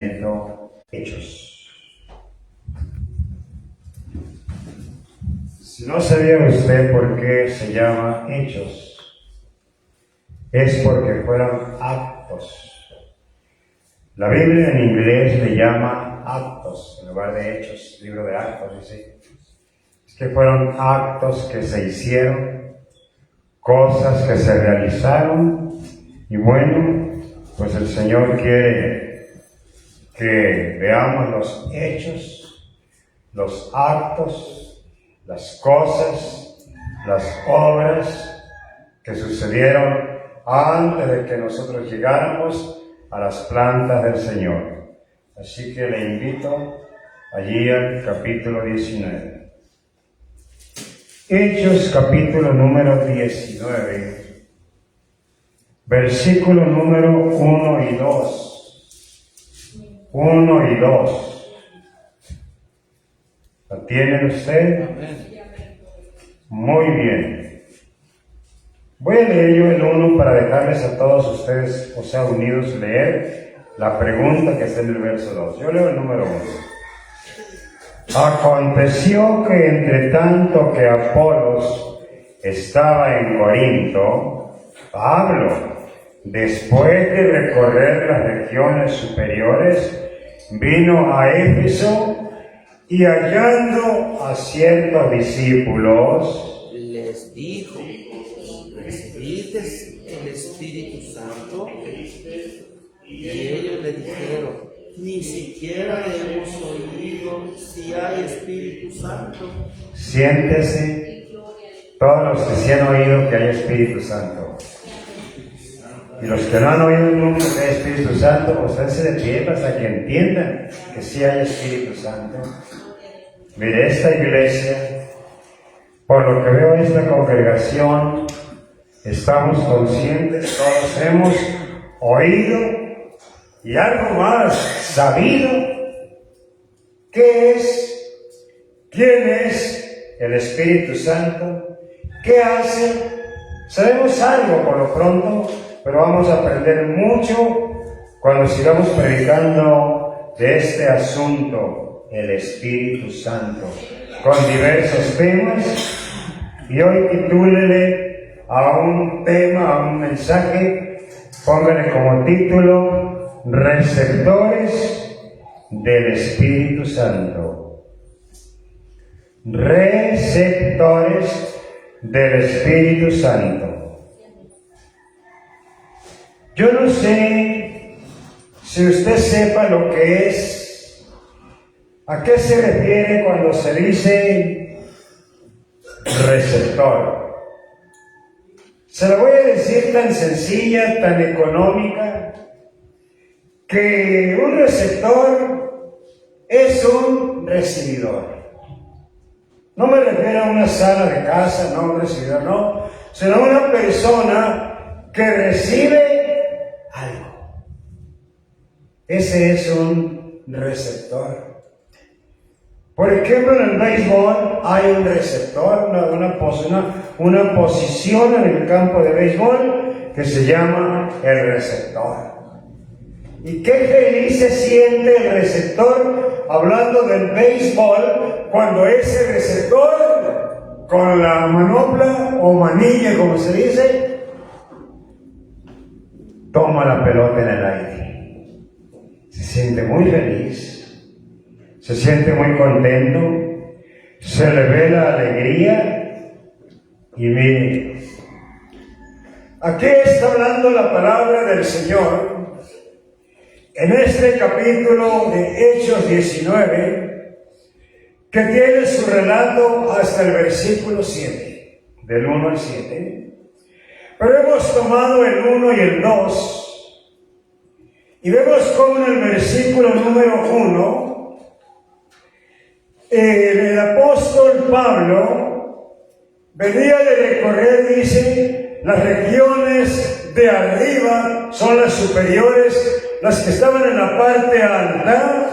Hechos. Si no sabía usted por qué se llama Hechos, es porque fueron actos. La Biblia en inglés le llama actos, en lugar de Hechos, libro de Actos, dice. Es que fueron actos que se hicieron, cosas que se realizaron, y bueno, pues el Señor quiere que veamos los hechos, los actos, las cosas, las obras que sucedieron antes de que nosotros llegáramos a las plantas del Señor. Así que le invito allí al capítulo 19. Hechos capítulo número 19, versículo número 1 y 2. 1 y 2. ¿La tienen usted? Muy bien. Voy a leer yo el 1 para dejarles a todos ustedes, o sea, unidos, leer la pregunta que está en el verso 2. Yo leo el número 1. Aconteció que entre tanto que Apolos estaba en Corinto, Pablo, después de recorrer las regiones superiores, vino a Éfeso y hallando a ciertos discípulos, les dijo: ¿recibiste el Espíritu Santo? Y ellos le dijeron: ni siquiera hemos oído si hay Espíritu Santo. Siéntese, todos los que sí han oído que hay Espíritu Santo. Y los que no han oído nunca que hay Espíritu Santo, pónganse de pie para que entiendan que sí hay Espíritu Santo. Mire, esta iglesia, por lo que veo esta congregación, estamos conscientes, todos hemos oído y algo más, sabido qué es, quién es el Espíritu Santo, qué hace. Sabemos algo por lo pronto, pero vamos a aprender mucho cuando sigamos predicando de este asunto, el Espíritu Santo, con diversos temas. Y hoy titúlele a un tema, a un mensaje, póngale como título: receptores del Espíritu Santo. Receptores del Espíritu Santo. Yo no sé si usted sepa lo que es, a qué se refiere cuando se dice receptor. Se lo voy a decir tan sencilla, tan económica, que un receptor es un recibidor. No me refiero a una sala de casa, no un recibidor, no, sino una persona que recibe algo. Ese es un receptor. Por ejemplo, en el béisbol hay un receptor, una posición en el campo de béisbol que se llama el receptor. Y qué feliz se siente el receptor hablando del béisbol cuando ese receptor, con la manopla o manilla, como se dice, toma la pelota en el aire. Se siente muy feliz, se siente muy contento, se le ve la alegría. Y mire, aquí está hablando la palabra del Señor en este capítulo de Hechos 19, que tiene su relato hasta el versículo 7, del 1 al 7. Pero hemos tomado el 1 y el 2, y vemos cómo en el versículo número 1, el apóstol Pablo venía de recorrer, dice, las regiones de arriba son las superiores, las que estaban en la parte alta,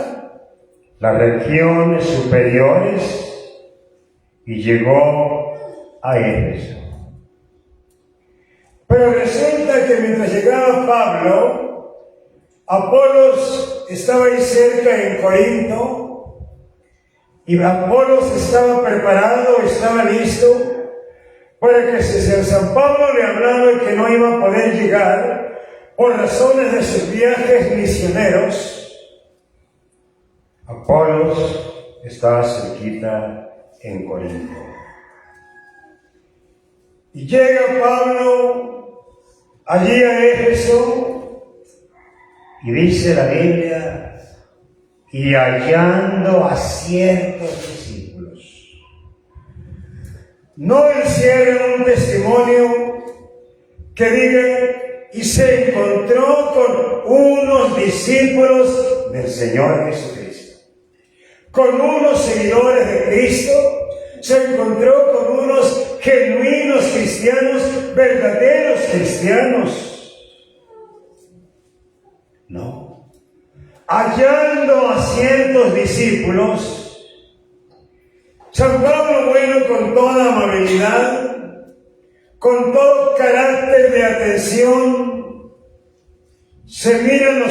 las regiones superiores, y llegó a Éfeso. Pero resulta que mientras llegaba Pablo, Apolos estaba ahí cerca en Corinto, y Apolos estaba preparado, estaba listo, para que si San Pablo le hablaba que no iba a poder llegar por razones de sus viajes misioneros, Apolos estaba cerquita en Corinto. y llega Pablo allí a Éfeso, Y dice la Biblia, y hallando a ciertos discípulos. no encierra un testimonio que diga, y se encontró con unos discípulos Del Señor Jesucristo. con unos seguidores de Cristo, se encontró con unos genuinos cristianos, verdaderos cristianos. No. Hallando a ciertos discípulos, San Pablo, bueno, con toda amabilidad, con todo carácter de atención, se miran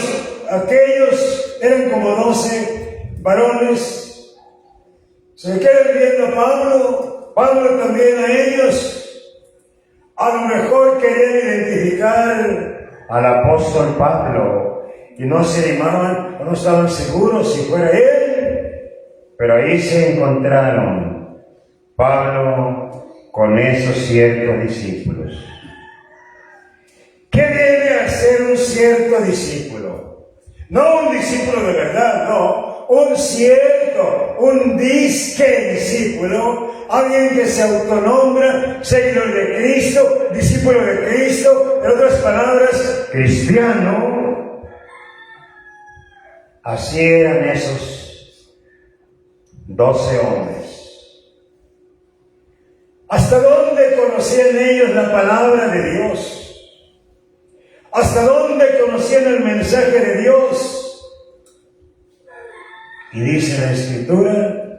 aquellos, eran como 12 varones, se quedan viendo a Pablo, Pablo también a ellos. A lo mejor querían identificar Al apóstol Pablo, y no se animaban, o no estaban seguros si fuera él, pero ahí se encontraron Pablo con esos ciertos discípulos. ¿Qué viene a ser un cierto discípulo? No un discípulo de verdad, no. Un disque discípulo, alguien que se autonombra seguidor de Cristo, discípulo de Cristo, en otras palabras, Cristiano. Así eran esos 12 hombres. ¿hasta dónde conocían ellos la palabra de Dios? ¿Hasta dónde conocían el mensaje de Dios? Y dice la Escritura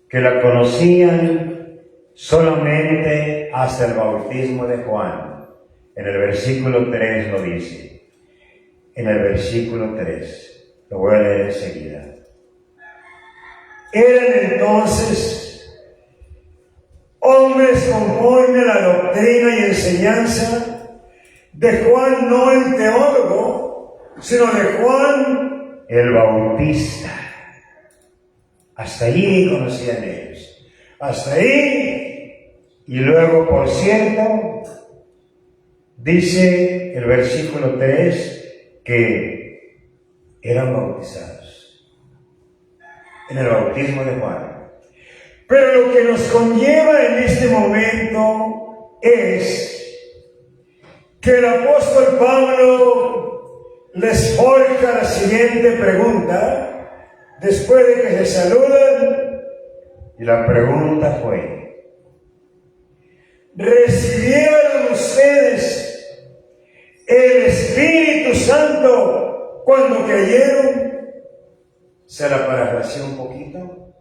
que la conocían solamente hasta el bautismo de Juan. En el versículo 3 lo dice. En el versículo 3. Lo voy a leer enseguida. Eran entonces hombres conforme a la doctrina y enseñanza de Juan, no el teólogo, sino de Juan el Bautista. Hasta allí conocían ellos. hasta ahí. Y luego, por cierto, dice el versículo 3 que eran bautizados en el bautismo de Juan. Pero lo que nos conlleva en este momento es que el apóstol Pablo les forja la siguiente pregunta, después de que se saludan. Y la pregunta fue: ¿recibieron ustedes el Espíritu Santo cuando creyeron? ¿se la parafraseó un poquito?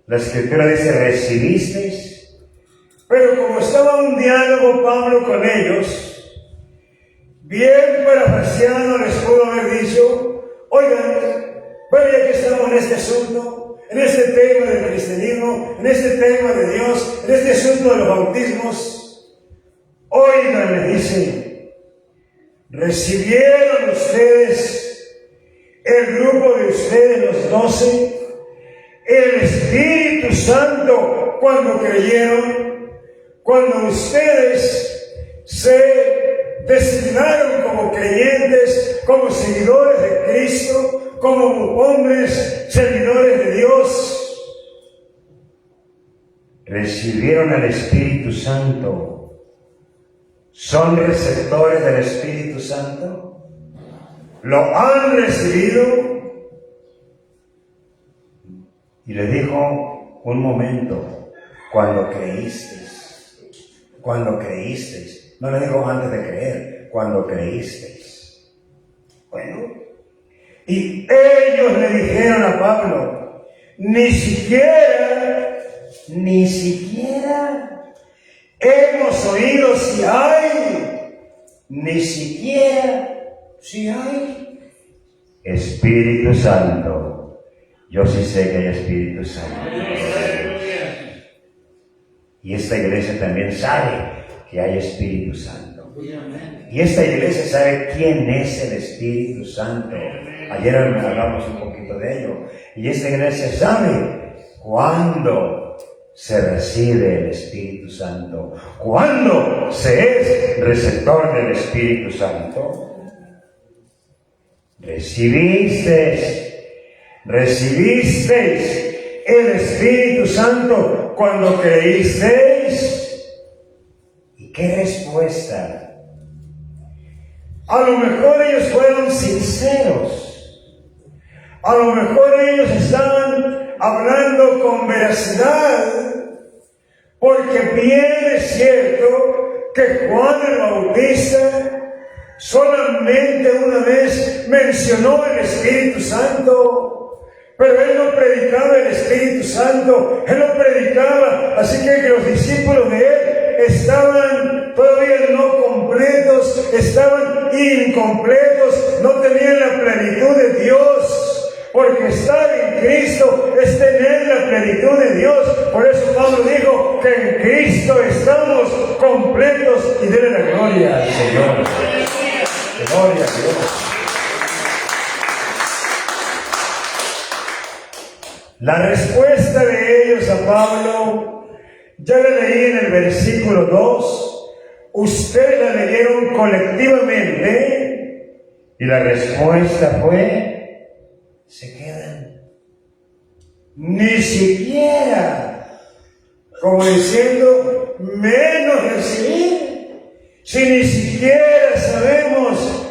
La Escritura dice: ¿recibisteis? Pero como estaba un diálogo Pablo con ellos, bien parafraseado les pudo haber dicho: oigan, bueno, ya que estamos en este asunto, en este tema del cristianismo, en este tema de Dios, en este asunto de los bautismos, oigan, le dice, ¿recibieron ustedes, el grupo de ustedes, los 12, el Espíritu Santo cuando creyeron? Cuando ustedes se designaron como creyentes, como seguidores de Cristo, como hombres servidores de Dios. Recibieron el Espíritu Santo. ¿Son receptores del Espíritu Santo? ¿Lo han recibido? Y le dijo: un momento, cuando creísteis. Cuando creísteis. No le dijo antes de creer, cuando creísteis. Bueno, y ellos le dijeron a Pablo: ni siquiera hemos oído si hay, ni siquiera si hay. Espíritu Santo. Yo sí sé que hay Espíritu Santo. Y esta iglesia también sabe que hay Espíritu Santo. Y esta iglesia sabe quién es el Espíritu Santo. Ayer hablamos un poquito de ello. Y esta iglesia sabe cuándo se recibe el Espíritu Santo, cuándo se es receptor del Espíritu Santo. Recibisteis el Espíritu Santo cuando creísteis. ¿Y qué respuesta? A lo mejor ellos fueron sinceros. A lo mejor ellos estaban hablando con veracidad, porque bien es cierto que Juan el Bautista solamente una vez mencionó el Espíritu Santo, pero él no predicaba el Espíritu Santo, él no predicaba, así que los discípulos de él estaban todavía no completos, estaban incompletos, no tenían la plenitud de Dios. Porque estar en Cristo es tener la plenitud de Dios. Por eso Pablo dijo que en Cristo estamos completos y denle la gloria al Señor. Gloria a Dios. La respuesta de ellos a Pablo, ya la leí en el versículo 2. Ustedes la leyeron colectivamente. Y la respuesta fue: se quedan. Ni siquiera, como diciendo, menos recibir. Si ni siquiera sabemos,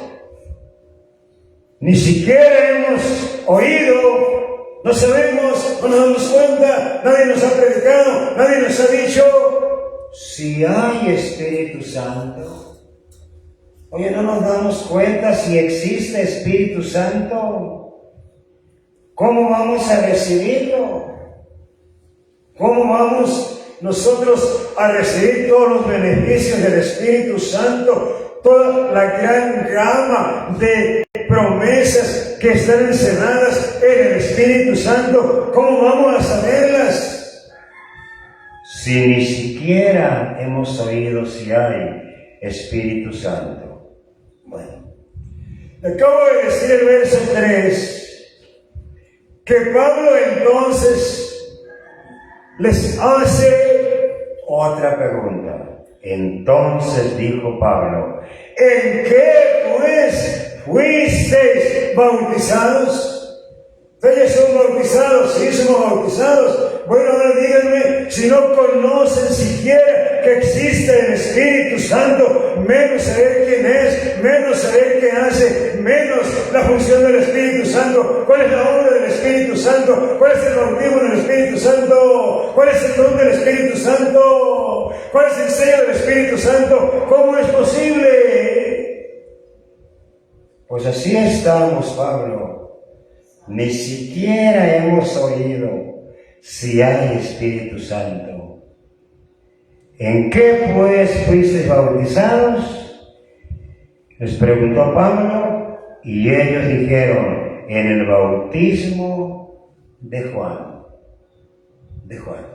ni siquiera hemos oído, no sabemos, no nos damos cuenta, nadie nos ha predicado, nadie nos ha dicho, si hay Espíritu Santo. Oye, no nos damos cuenta si existe Espíritu Santo. ¿Cómo vamos a recibirlo? ¿Cómo vamos nosotros a recibir todos los beneficios del Espíritu Santo? Toda la gran gama de promesas que están encerradas en el Espíritu Santo. ¿Cómo vamos a saberlas? Si ni siquiera hemos oído si hay Espíritu Santo. Bueno, acabo de decir el verso 3. Que Pablo entonces les hace otra pregunta. Entonces dijo Pablo: ¿en qué pues fuisteis bautizados? ¿Ustedes son bautizados? Sí, somos bautizados. Bueno, ahora díganme, si no conocen siquiera que existe el Espíritu Santo, menos saber quién es, menos saber qué hace, menos la función del Espíritu Santo, cuál es la obra del Espíritu Santo, cuál es el bautismo del Espíritu Santo, cuál es el don del Espíritu Santo, cuál es el sello del Espíritu Santo, ¿cómo es posible? Pues así estamos, Pablo. Ni siquiera hemos oído si hay Espíritu Santo. ¿En qué pues fuisteis bautizados? Les preguntó Pablo, y ellos dijeron: en el bautismo de Juan. De Juan.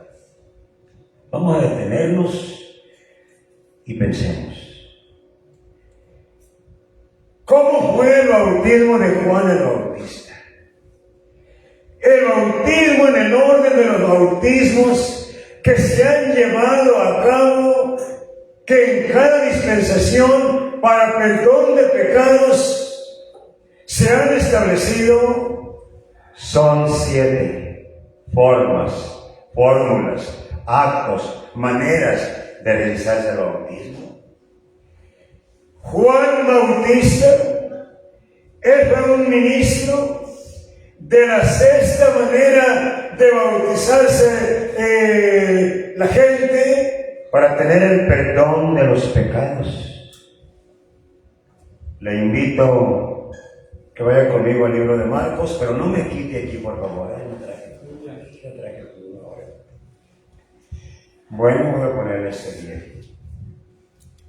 Vamos a detenernos y pensemos. ¿Cómo fue el bautismo de Juan el Bautista? El bautismo en el orden de los bautismos que se han llevado a cabo, que en cada dispensación para perdón de pecados se han establecido, son 7 formas, fórmulas, actos, maneras de realizarse el bautismo. Juan Bautista, él fue un ministro de la 6ª manera de bautizarse la gente para tener el perdón de los pecados. Le invito que vaya conmigo al libro de Marcos, pero no me quite aquí, por favor. No traje ahora. Bueno, voy a ponerle este guía.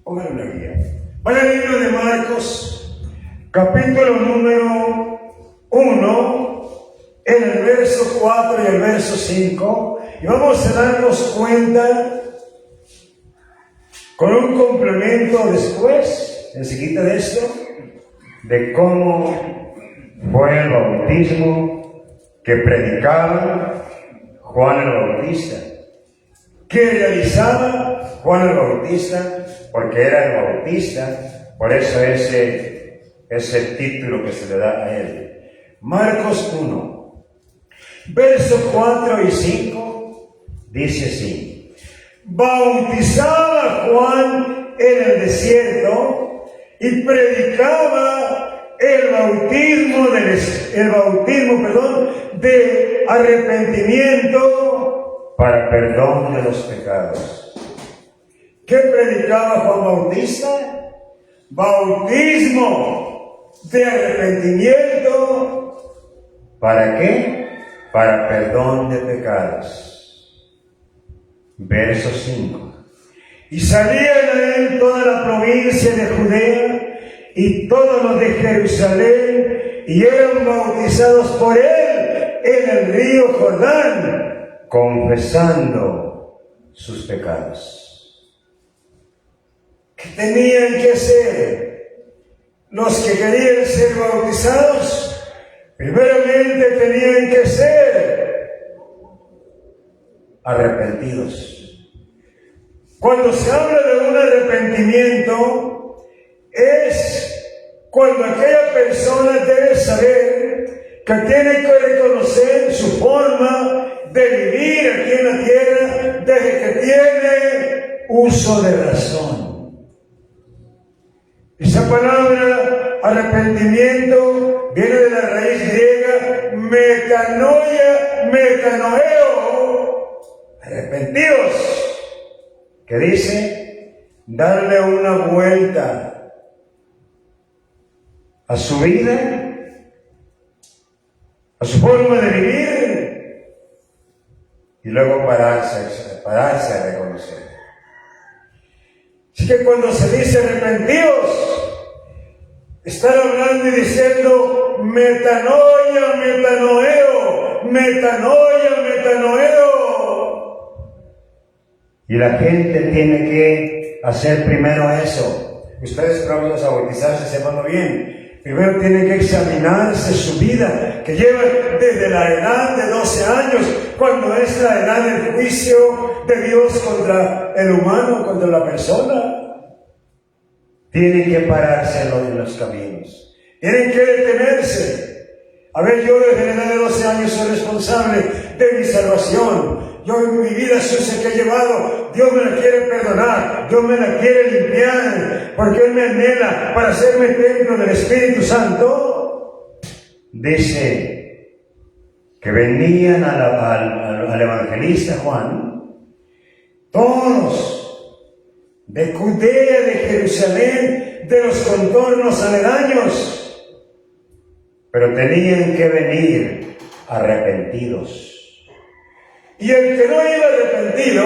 Póngale una guía. Vaya al libro de Marcos, capítulo número 1, en el verso 4 y el verso 5, y vamos a darnos cuenta con un complemento después, enseguida de esto, de cómo fue el bautismo que predicaba Juan el Bautista, que realizaba Juan el Bautista, porque era el Bautista, por eso ese título que se le da a él. Marcos 1, verso 4 y 5, dice así: bautizaba Juan en el desierto y predicaba el bautismo de arrepentimiento para perdón de los pecados. ¿Qué predicaba Juan Bautista? Bautismo de arrepentimiento. ¿Para qué? Para perdón de pecados. Verso 5. Y salían a él toda la provincia de Judea y todos los de Jerusalén, y eran bautizados por él en el río Jordán, confesando sus pecados. ¿Qué tenían que hacer los que querían ser bautizados? Primeramente tenían que ser arrepentidos. Cuando se habla de un arrepentimiento, es cuando aquella persona debe saber que tiene que reconocer su forma de vivir aquí en la tierra desde que tiene uso de razón. Esa palabra arrepentimiento viene de la raíz griega metanoeo, arrepentidos, que dice darle una vuelta a su vida, a su forma de vivir, y luego pararse a reconocer. Así que cuando se dice arrepentidos, están hablando y diciendo metanoia, metanoeo. Y la gente tiene que hacer primero eso. Ustedes próximos a bautizarse, sepanlo bien. Primero tienen que examinarse su vida, que lleva desde la edad de 12 años, cuando es la edad del juicio de Dios contra el humano, contra la persona. Tienen que pararse en los caminos. Tienen que detenerse. A ver, yo desde la edad de 12 años soy responsable de mi salvación. Yo en mi vida sucia que he llevado, Dios me la quiere perdonar, Dios me la quiere limpiar, porque Él me anhela para hacerme templo del Espíritu Santo. Dice que venían al evangelista Juan, todos de Judea, de Jerusalén, de los contornos aledaños, pero tenían que venir arrepentidos. Y el que no iba arrepentido,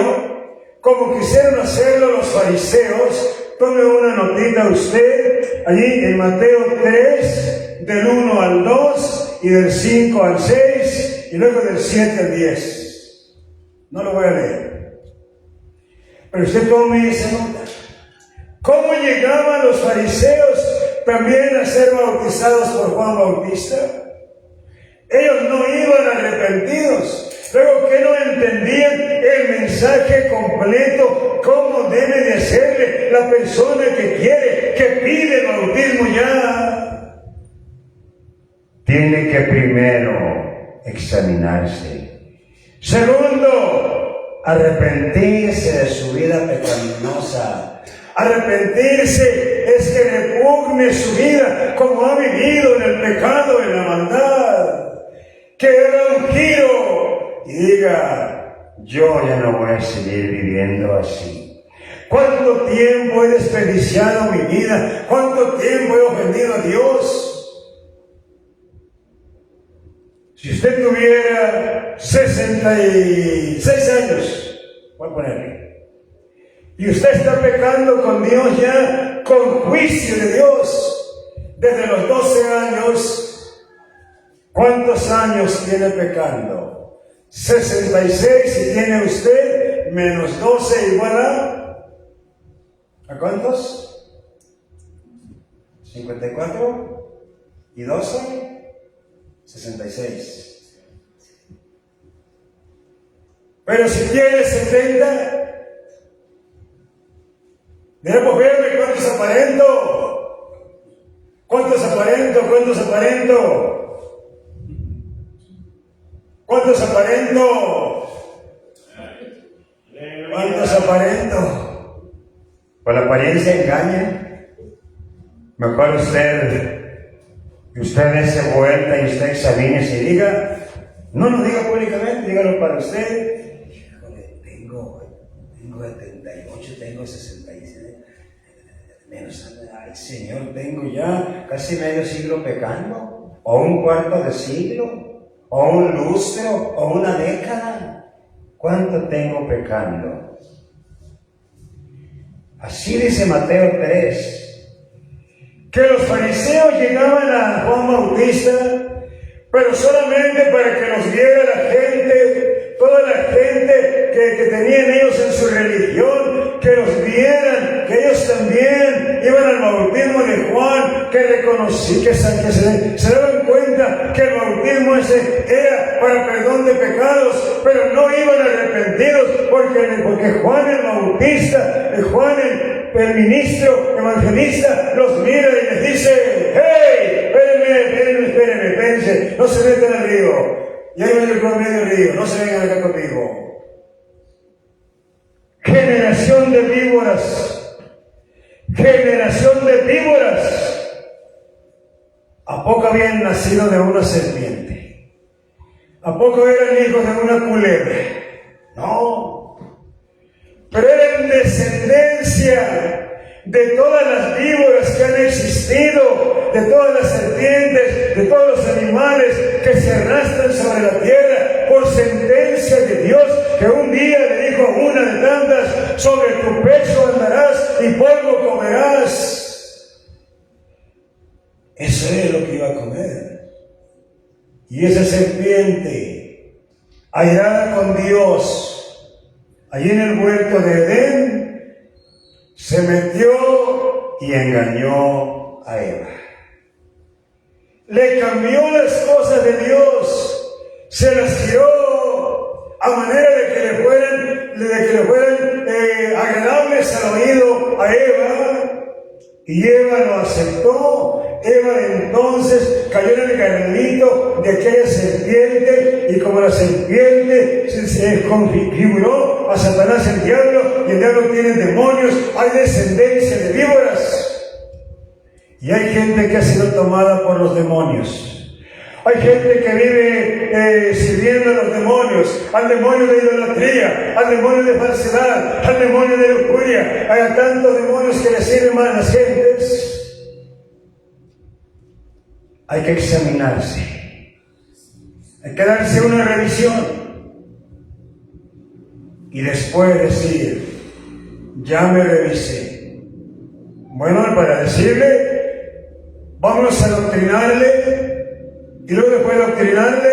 como quisieron hacerlo los fariseos, tome una notita usted, allí en Mateo 3, del 1 al 2, y del 5 al 6, y luego del 7 al 10. No lo voy a leer. Pero usted tome esa nota. ¿Cómo llegaban los fariseos también a ser bautizados por Juan Bautista? Ellos no iban arrepentidos. Luego que no entendían el mensaje completo, cómo debe de hacerle la persona que quiere, que pide el bautismo ya. Tiene que primero examinarse. Segundo, arrepentirse de su vida pecaminosa. Arrepentirse es que repugne su vida como ha vivido en el pecado, en la maldad. Que haga un giro y diga, yo ya no voy a seguir viviendo así. ¿Cuánto tiempo he desperdiciado mi vida? ¿Cuánto tiempo he ofendido a Dios? Si usted tuviera 66 años, voy a ponerle, y usted está pecando con Dios ya, con juicio de Dios, desde los 12 años, ¿Cuántos años tiene pecando? 66 y tiene usted menos 12 igual ¿a cuántos? 54 y 12, 66. Pero si tiene 70, debemos verme cuántos aparento. ¿Cuántos aparento? ¿Cuántos aparento? ¿Cuántos aparento? ¿Cuántos aparento? Pues la apariencia engaña. Mejor usted dése vuelta y usted examínese y diga, no lo diga públicamente, dígalo para usted. Híjole, tengo 78, tengo 66, menos, ay Señor, tengo ya casi medio siglo pecando, o un cuarto de siglo, o un lustro, o una década. ¿Cuánto tengo pecando? Así dice Mateo 3. Que los fariseos llegaban a Juan Bautista, pero solamente para que los viera la gente, toda la gente que tenían ellos en su religión, que los vieran, que ellos también iban al bautismo de Juan, que reconocí, que se daban cuenta que el bautismo ese era para perdón de pecados, pero no iban arrepentidos, porque Juan el Bautista, Juan el ministro evangelista los mira y les dice, hey, espérenme, no se metan al río, y ahí ven el medio del río, no se vengan acá conmigo. Generación de víboras, generación de víboras. ¿A poco habían nacido de una serpiente? ¿A poco eran hijos de una culebra? No. Pero eran descendencia de todas las víboras que han existido, de todas las serpientes, de todos los animales que se arrastran sobre la tierra por sentencia de Dios, que un día le dijo a una de tantas, sobre tu pecho andarás y polvo comerás. Eso es lo que iba a comer. Y esa serpiente, airada con Dios, allí en el huerto de Edén, se metió y engañó a Eva. Le cambió las cosas de Dios, se las tiró a manera de que le fueran agradables al oído a Eva, y Eva lo aceptó. Eva entonces cayó en el garnito de aquella serpiente, y como la serpiente se configuró a Satanás el diablo, y el diablo tiene demonios, hay descendencia de víboras. Y hay gente que ha sido tomada por los demonios. Hay gente que vive sirviendo a los demonios, al demonio de idolatría, al demonio de falsedad, al demonio de lujuria. Hay tantos demonios que le sirven a las gentes. Hay que examinarse. Hay que darse una revisión. Y después decir, ya me revisé. Bueno, para decirle, vámonos a doctrinarle. Y luego después de doctrinarle,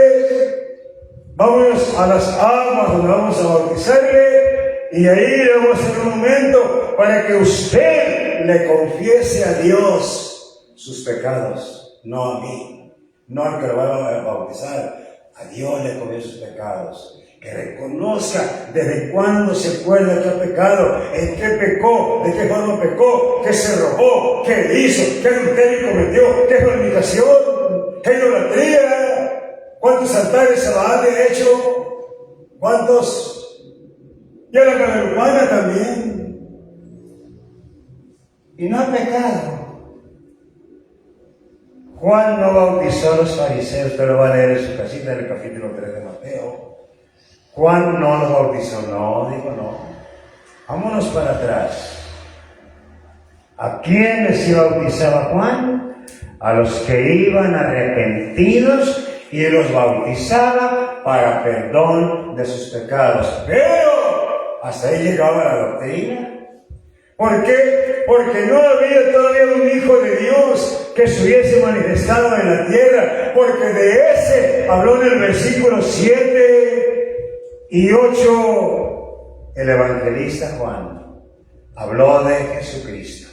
vámonos a las aguas donde vamos a bautizarle, y ahí le vamos a hacer un momento para que usted le confiese a Dios sus pecados, no a mí, no al que lo va a bautizar. A Dios le confiese sus pecados. Que reconozca desde cuándo se acuerda que ha pecado, en qué pecó, de qué forma pecó, qué se robó, qué hizo, qué adulterio cometió, qué fornicación, qué idolatría, cuántos altares a Baal le ha hecho, cuántos, y a la Guadalupana también, y no ha pecado. Juan no bautizó a los fariseos, usted lo va a leer en su casita en el capítulo 3 de Mateo. Juan no los bautizó, no, dijo no. Vámonos para atrás. ¿A quiénes se bautizaba Juan? A los que iban arrepentidos, y los bautizaba para perdón de sus pecados. Pero hasta ahí llegaba la doctrina. ¿Por qué? Porque no había todavía un Hijo de Dios que se hubiese manifestado en la tierra, porque de ese habló en el versículo 7 y 8 el evangelista Juan. Habló de Jesucristo.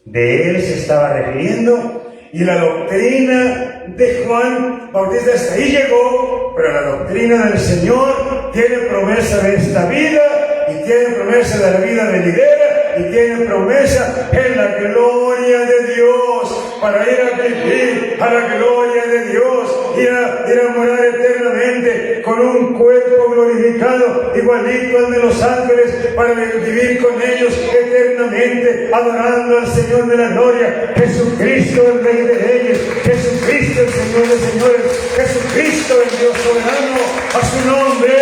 De él se estaba refiriendo. Y la doctrina de Juan Bautista hasta ahí llegó, pero la doctrina del Señor tiene promesa de esta vida, y tiene promesa de la vida venidera, y tiene promesa en la gloria de Dios, para ir a vivir a la gloria de Dios, ir a morar eternamente con un cuerpo glorificado, igualito al de los ángeles, para vivir con ellos eternamente, adorando al Señor de la gloria, Jesucristo el Rey de Reyes, Jesucristo el Señor de Señores, Jesucristo el Dios soberano, a su nombre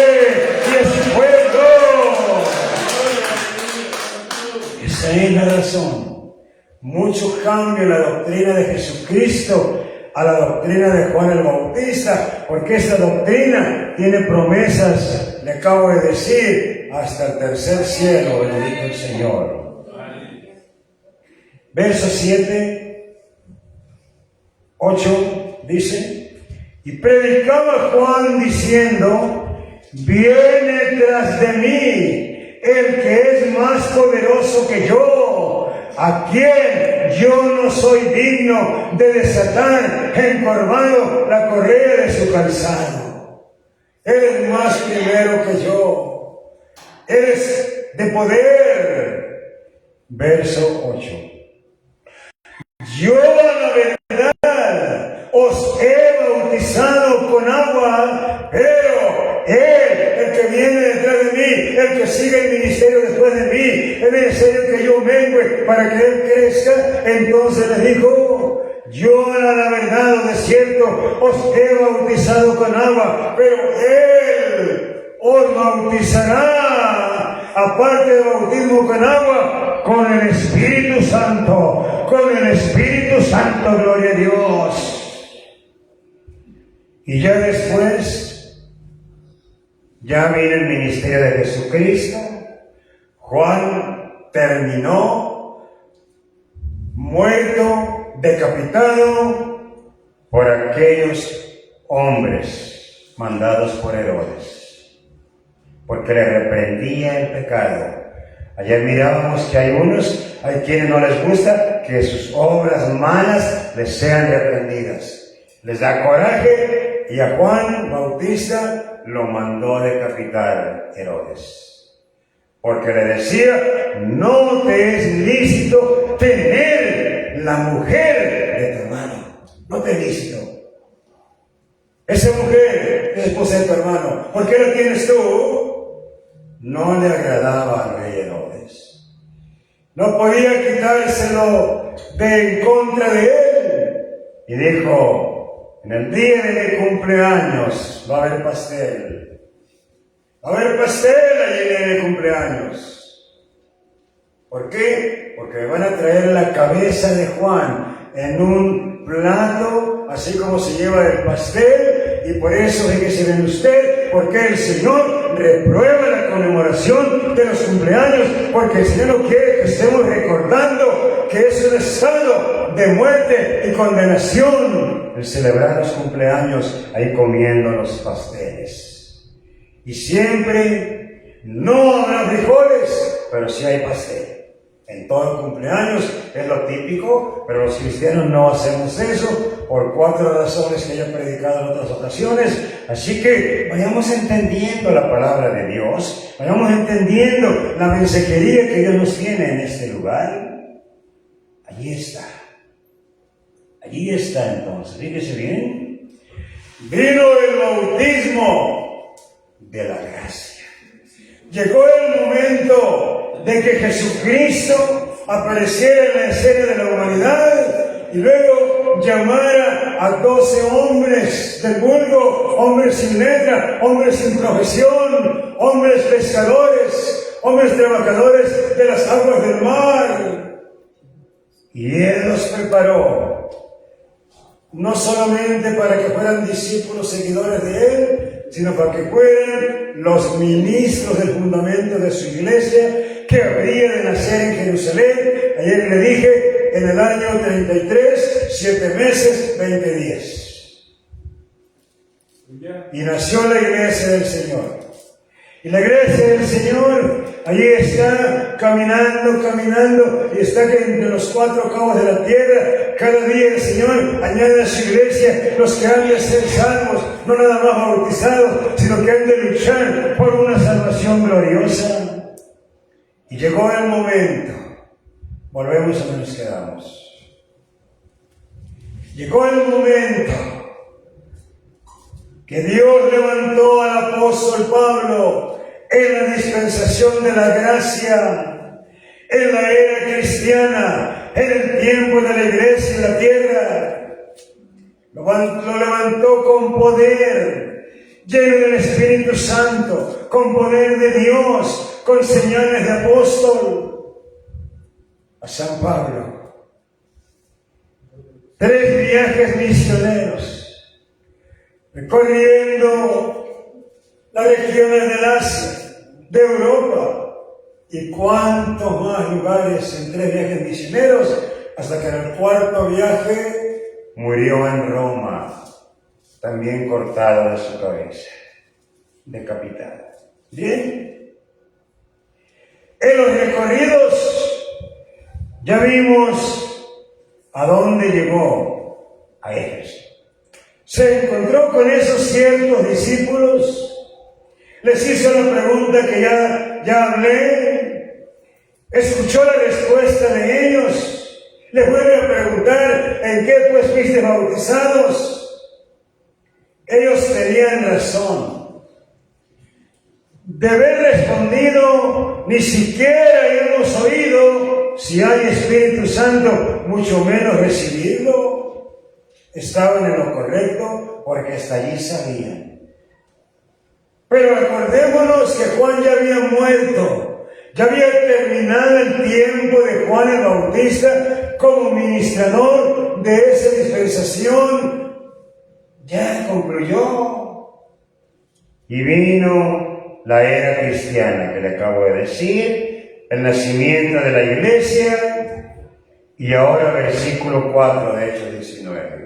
y a su pueblo. Esa es la razón. Mucho cambio en la doctrina de Jesucristo a la doctrina de Juan el Bautista, porque esta doctrina tiene promesas, le acabo de decir, hasta el tercer cielo, bendito el Señor. Verso 7, 8 dice: y predicaba Juan diciendo: viene tras de mí el que es más poderoso que yo, a quien yo no soy digno de desatar encorvado la correa de su calzado. Él es más primero que yo. Él es de poder. Verso 8. Yo a la verdad os he bautizado con agua, pero Él, el que viene detrás de mí, el que sigue el ministerio después de mí, el ministerio que yo mengue para que Él crezca, entonces le dijo: yo a la verdad, de cierto, os he bautizado con agua, pero Él os bautizará, aparte del bautismo con agua, con el Espíritu Santo, con el Espíritu Santo, gloria a Dios. Y ya después, ya viene el ministerio de Jesucristo. Juan terminó muerto, decapitado por aquellos hombres mandados por Herodes, porque le reprendía el pecado. Ayer mirábamos que hay quienes no les gusta que sus obras malas les sean reprendidas. Les da coraje, y a Juan Bautista lo mandó decapitar Herodes, porque le decía: no te es lícito tener la mujer de tu hermano. No te es lícito. Esa mujer es esposa de tu hermano. ¿Por qué la tienes tú? No le agradaba al rey Herodes. No podía quitárselo de en contra de él. Y dijo: en el día de mi cumpleaños va a haber pastel. Va a haber pastel allí en el día de mi cumpleaños. ¿Por qué? Porque me van a traer la cabeza de Juan en un plato, así como se lleva el pastel, y por eso fíjese bien usted, porque el Señor reprueba la conmemoración de los cumpleaños, porque el Señor no quiere que estemos recordando que es un estado de muerte y condenación el celebrar los cumpleaños ahí comiendo los pasteles. Y siempre no habrá frijoles, pero sí hay pastel. En todo cumpleaños es lo típico, pero los cristianos no hacemos eso por 4 razones que ya he predicado en otras ocasiones. Así que vayamos entendiendo la palabra de Dios, vayamos entendiendo la mensajería que Dios nos tiene en este lugar. Allí está. Allí está entonces, fíjese bien. Vino el bautismo de la gracia. Llegó el momento de que Jesucristo apareciera en la escena de la humanidad y luego llamara a 12 hombres del vulgo, hombres sin letra, hombres sin profesión, hombres pescadores, hombres trabajadores de las aguas del mar. Y Él los preparó, no solamente para que fueran discípulos seguidores de Él, sino para que fueran los ministros del fundamento de su iglesia, que habría de nacer en Jerusalén. Ayer le dije, en el año 33, 7 meses, 20 días. Y nació la iglesia del Señor. Y la iglesia del Señor allí está caminando, y está que entre los 4 cabos de la tierra, cada día el Señor añade a su iglesia los que han de ser salvos, no nada más bautizados, sino que han de luchar por una salvación gloriosa. Y llegó el momento, volvemos a donde nos quedamos. Llegó el momento que Dios levantó al apóstol Pablo en la dispensación de la gracia, en la era cristiana, en el tiempo de la iglesia en la tierra. Lo levantó con poder, lleno del Espíritu Santo, con poder de Dios, con señales de apóstol, a San Pablo. 3 viajes misioneros, recorriendo las regiones del Asia, de Europa, y cuántos más lugares en 3 viajes misioneros, hasta que en el 4.º viaje Murió en Roma, también cortado de su cabeza, decapitado. Bien. En los recorridos ya vimos a dónde llegó, a Éfeso. Se encontró con esos ciertos discípulos, les hizo la pregunta que ya hablé, escuchó la respuesta de ellos, les vuelve a preguntar: ¿en qué pues fuiste bautizados? Ellos tenían razón de haber respondido: ni siquiera hemos oído si hay Espíritu Santo, mucho menos recibirlo. Estaban en lo correcto, porque hasta allí sabían. Pero acordémonos que Juan ya había muerto, ya había terminado el tiempo de Juan el Bautista como ministrador de esa dispensación. Ya concluyó. Y vino la era cristiana que le acabo de decir, el nacimiento de la iglesia, y ahora versículo 4 de Hechos 19.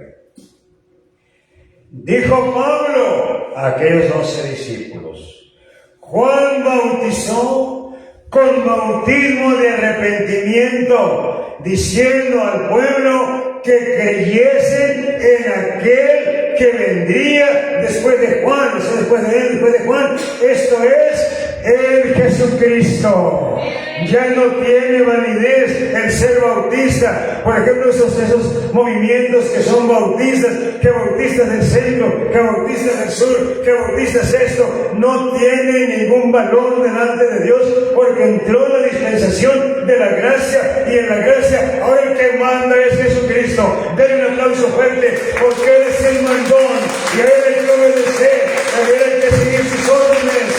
Dijo Pablo A aquellos 12 discípulos: Juan bautizó con bautismo de arrepentimiento, diciendo al pueblo que creyesen en aquel que vendría después de Juan, después de él, después de Juan. Esto es el Jesucristo. Ya no tiene validez el ser bautista. Por ejemplo, esos movimientos que son bautistas, que bautistas del centro, que bautistas del sur, que bautistas esto, no tiene ningún valor delante de Dios, porque entró la dispensación de la gracia, y en la gracia ahora el que manda es Jesucristo. Denle un aplauso fuerte, porque Él es el mandón, y a Él hay que obedecer, a Él hay que seguir sus órdenes.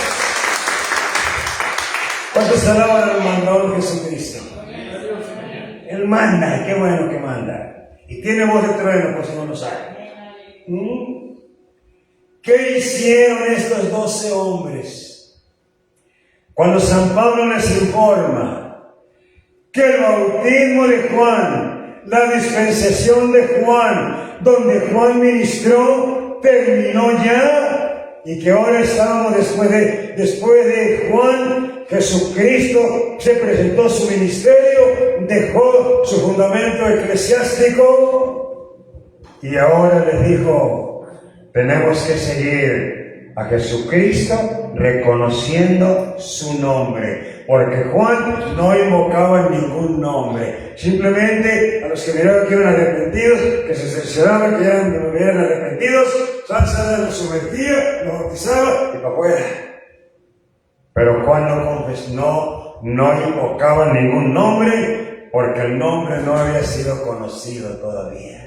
¿Cuántos alaban al mandón Jesucristo? Él manda, qué bueno que manda. Y tiene voz de trueno, por si no lo saben. ¿Qué hicieron estos 12 hombres? Cuando San Pablo les informa que el bautismo de Juan, la dispensación de Juan, donde Juan ministró, terminó ya, y que ahora estábamos después de Juan, Jesucristo se presentó su ministerio, dejó su fundamento eclesiástico, y ahora les dijo: tenemos que seguir a Jesucristo reconociendo su nombre, porque Juan no invocaba ningún nombre, simplemente a los que miraban que eran arrepentidos, que se cercioraban que eran arrepentidos, salsa los sumergía, los bautizaba y para afuera. Pero Juan no invocaba ningún nombre, porque el nombre no había sido conocido todavía.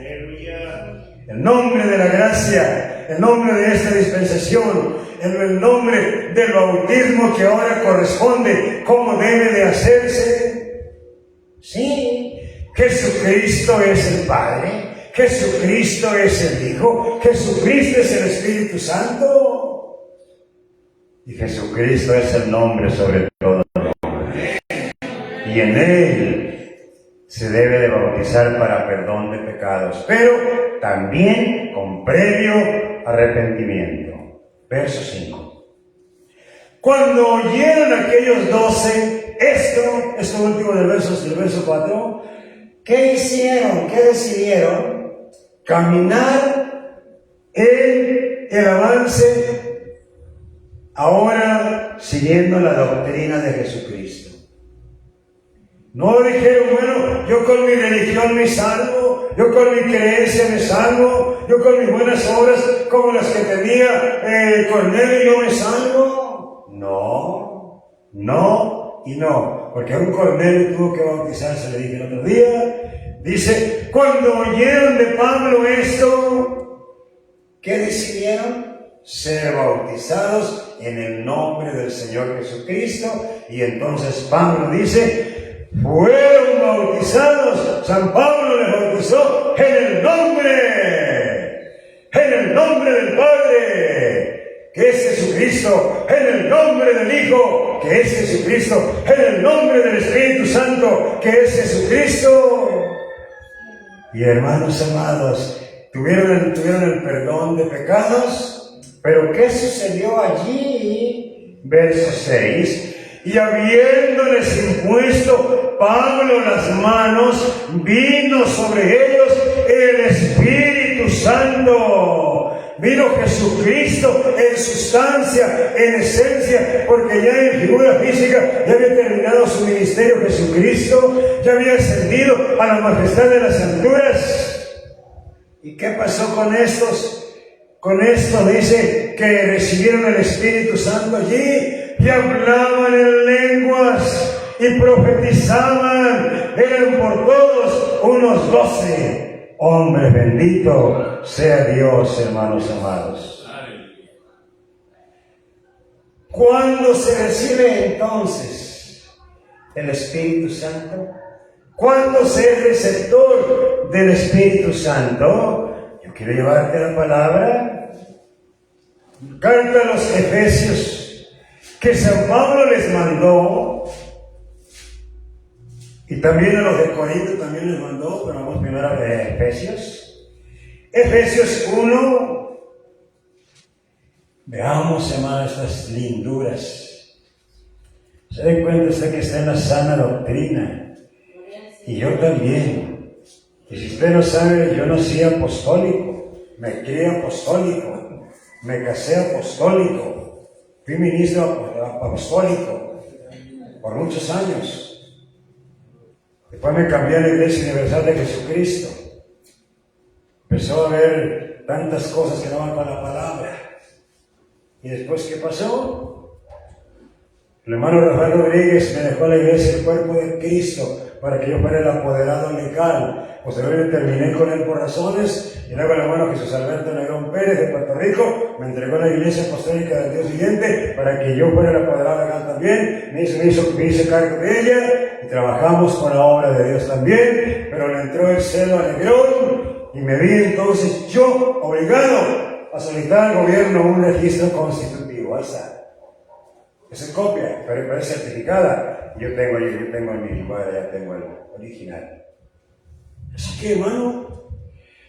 El nombre de la gracia, el nombre de esta dispensación, el nombre del bautismo que ahora corresponde, ¿cómo debe de hacerse? Sí, Jesucristo es el Padre, Jesucristo es el Hijo, Jesucristo es el Espíritu Santo. Y Jesucristo es el nombre sobre todo nombre. y en Él se debe de bautizar para perdón de pecados, pero también con previo arrepentimiento. Verso 5. Cuando oyeron aquellos 12 esto último del verso 4, ¿qué hicieron? ¿Qué decidieron? Caminar en el avance, ahora siguiendo la doctrina de Jesucristo. No dijeron, bueno, yo con mi religión me salvo, yo con mi creencia me salvo, yo con mis buenas obras como las que tenía Cornelio yo me salvo. No y no, porque a un Cornelio tuvo que bautizarse, le dije el otro día. Dice, cuando oyeron de Pablo esto, ¿qué decidieron? Ser bautizados en el nombre del Señor Jesucristo. Y entonces Pablo dice, fueron bautizados, San Pablo les bautizó en el nombre del Padre, que es Jesucristo, en el nombre del Hijo, que es Jesucristo, en el nombre del Espíritu Santo, que es Jesucristo. Y hermanos amados, tuvieron el perdón de pecados, pero ¿qué sucedió allí? Verso 6. Y habiéndoles impuesto Pablo las manos, vino sobre ellos el Espíritu Santo. Vino Jesucristo en sustancia, en esencia, porque ya en figura física ya había terminado su ministerio Jesucristo, ya había ascendido a la majestad de las alturas. ¿Y qué pasó con estos? Con esto dice que recibieron el Espíritu Santo allí y hablaban en lenguas y profetizaban. Eran por todos unos 12. Hombre, bendito sea Dios, hermanos amados. ¿Cuándo se recibe entonces el Espíritu Santo? ¿Cuándo se es receptor del Espíritu Santo? Yo quiero llevarte la palabra. Carta a los Efesios, que San Pablo les mandó. Y también a los de Corinto también les mandó, pero vamos primero a Efesios. Efesios 1. Veamos, hermanos, estas linduras. Se den cuenta usted que está en la sana doctrina. Y yo también. Y si usted no sabe, yo nací apostólico, me crié apostólico, me casé apostólico, fui ministro apostólico por muchos años. Después me cambié a la Iglesia Universal de Jesucristo. Empezó a haber tantas cosas que no van con la palabra. ¿Y después qué pasó? El hermano Rafael Rodríguez me dejó a la Iglesia el cuerpo de Cristo para que yo fuera el apoderado legal. Posteriormente terminé con él por razones, y luego el hermano Jesús Alberto Negrón Pérez de Puerto Rico me entregó a la Iglesia Apostólica del Dios Viviente para que yo fuera el apoderado legal también. Me hice cargo de ella y trabajamos con la obra de Dios también, pero le entró el celo a Negrón y me vi entonces yo obligado a solicitar al gobierno un registro constitutivo. Ahí está. Es copia, pero es certificada. Yo tengo en mi lugar, ya tengo el original. Así que, hermano,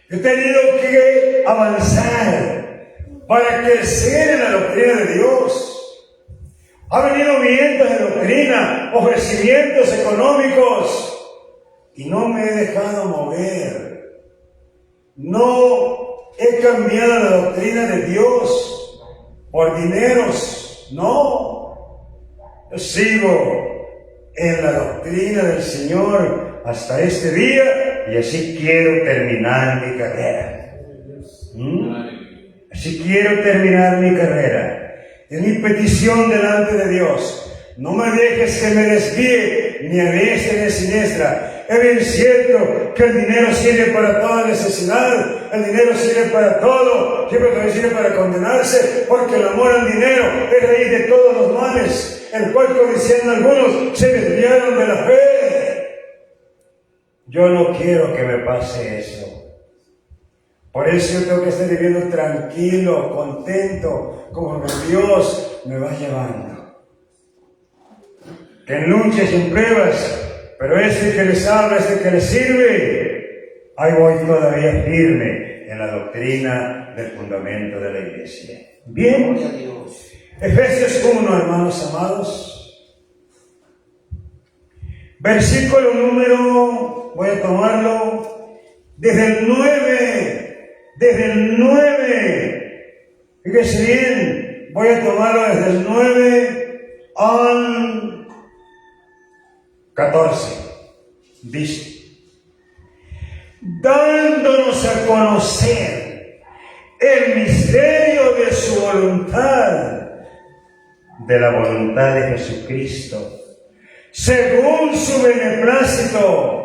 yo he tenido que avanzar para crecer en la doctrina de Dios. Ha venido vientos de doctrina, ofrecimientos económicos, y no me he dejado mover. No he cambiado la doctrina de Dios por dineros, no. Yo sigo en la doctrina del Señor hasta este día, y así quiero terminar mi carrera. Así quiero terminar mi carrera. Es mi petición delante de Dios. No me dejes que me desvíe ni a diestra ni a siniestra. Es bien cierto que el dinero sirve para toda necesidad, el dinero sirve para todo, siempre también sirve para condenarse, porque el amor al dinero es raíz de todos los males, el cual codiciando algunos se desviaron de la fe. Yo no quiero que me pase eso. Por eso yo tengo que estar viviendo tranquilo, contento, como Dios me va llevando. Que en luchas y en pruebas pero este que les habla, este que les sirve, ahí voy todavía firme en la doctrina del fundamento de la iglesia. Bien, Gloria a Dios. Efesios 1, hermanos amados, versículo número, voy a tomarlo desde el 9, fíjese bien, voy a tomarlo desde el 9 al 14, dice, dándonos a conocer el misterio de su voluntad, de la voluntad de Jesucristo, según su beneplácito.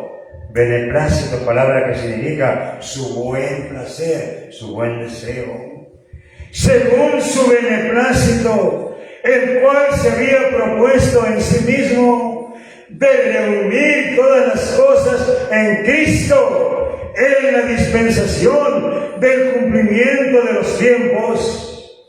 Beneplácito, palabra que significa su buen placer, su buen deseo. Según su beneplácito, el cual se había propuesto en sí mismo de reunir todas las cosas en Cristo, en la dispensación del cumplimiento de los tiempos,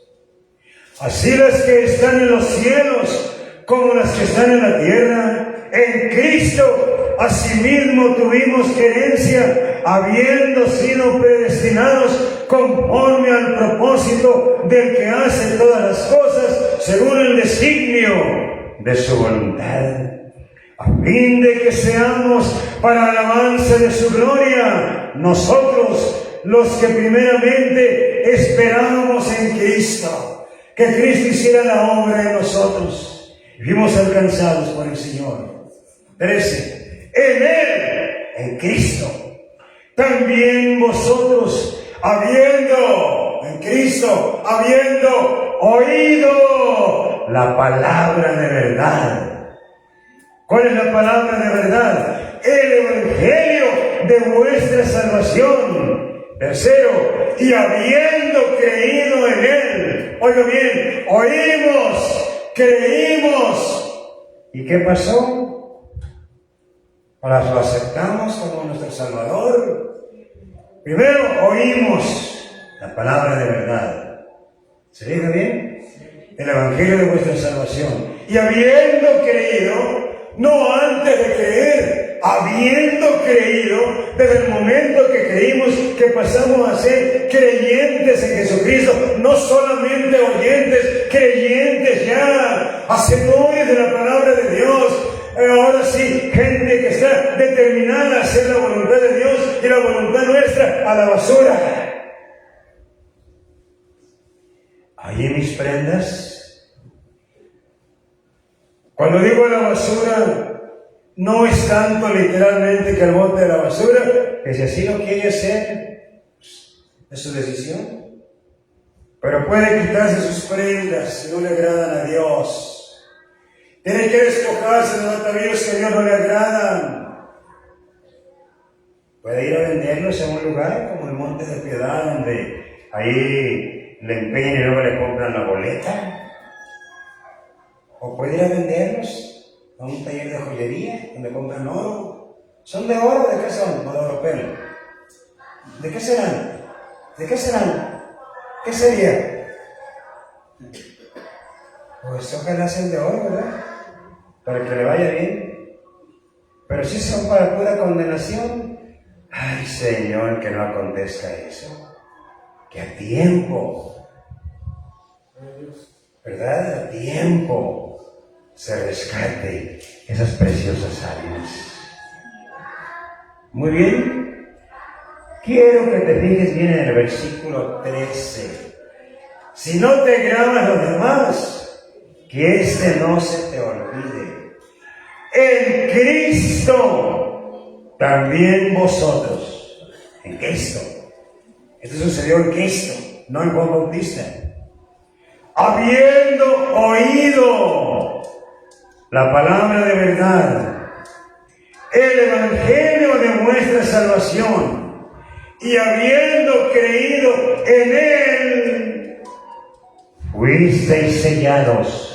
así las que están en los cielos como las que están en la tierra. En Cristo asimismo tuvimos herencia, habiendo sido predestinados conforme al propósito del que hace todas las cosas según el designio de su voluntad, a fin de que seamos para alabanza de su gloria, nosotros los que primeramente esperábamos en Cristo, que Cristo hiciera la obra en nosotros, y fuimos alcanzados por el Señor. 13. En Él, en Cristo, también vosotros, habiendo oído la palabra de verdad. ¿Cuál es la palabra de verdad? El evangelio de vuestra salvación. Tercero, y habiendo creído en Él. Oiga bien, oímos, creímos. ¿Y qué pasó? Ahora lo aceptamos como nuestro Salvador. Primero oímos La palabra de verdad. ¿Se dice bien? el evangelio de vuestra salvación. Y habiendo creído, no antes de creer, habiendo creído, desde el momento que creímos, que pasamos a ser creyentes en Jesucristo, no solamente oyentes, creyentes ya, hacedores de la palabra de Dios. Ahora sí, gente que está determinada a hacer la voluntad de Dios y la voluntad nuestra a la basura. Allí mis prendas. Cuando digo la basura, no es tanto literalmente que el bote de la basura, Que si así lo quiere hacer, es su decisión. pero puede quitarse sus prendas si no le agradan a Dios. Tiene que despojarse de los atavíos que a Dios no le agradan. Puede ir a venderlos en un lugar como el Monte de Piedad, donde ahí le empeñan y luego le compran la boleta. O puede ir a venderlos a un taller de joyería donde compran oro. ¿Son de oro? ¿De qué son? ¿O de oropel? ¿De qué serán? ¿De qué serán? ¿Qué sería? Pues ojalá sean de oro, ¿verdad? Para que le vaya bien. Pero si son para pura condenación, ay Señor, que no acontezca eso. Que a tiempo, ¿verdad? A tiempo se rescate esas preciosas almas. Muy bien. Quiero que te fijes bien en el versículo 13. Si no te grabas los demás, Que este no se te olvide. en Cristo, También vosotros, en Cristo. Esto sucedió en Cristo, no en Juan Bautista. habiendo oído La palabra de verdad, el evangelio de vuestra salvación y habiendo creído en Él, fuisteis sellados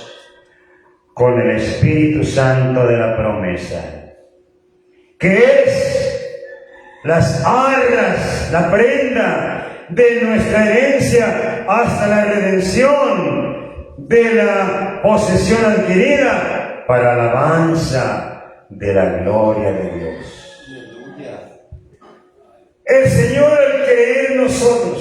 con el Espíritu Santo de la promesa, que es las arras, la prenda de nuestra herencia hasta la redención de la posesión adquirida, para alabanza de la gloria de Dios. Aleluya. El Señor al creer en nosotros,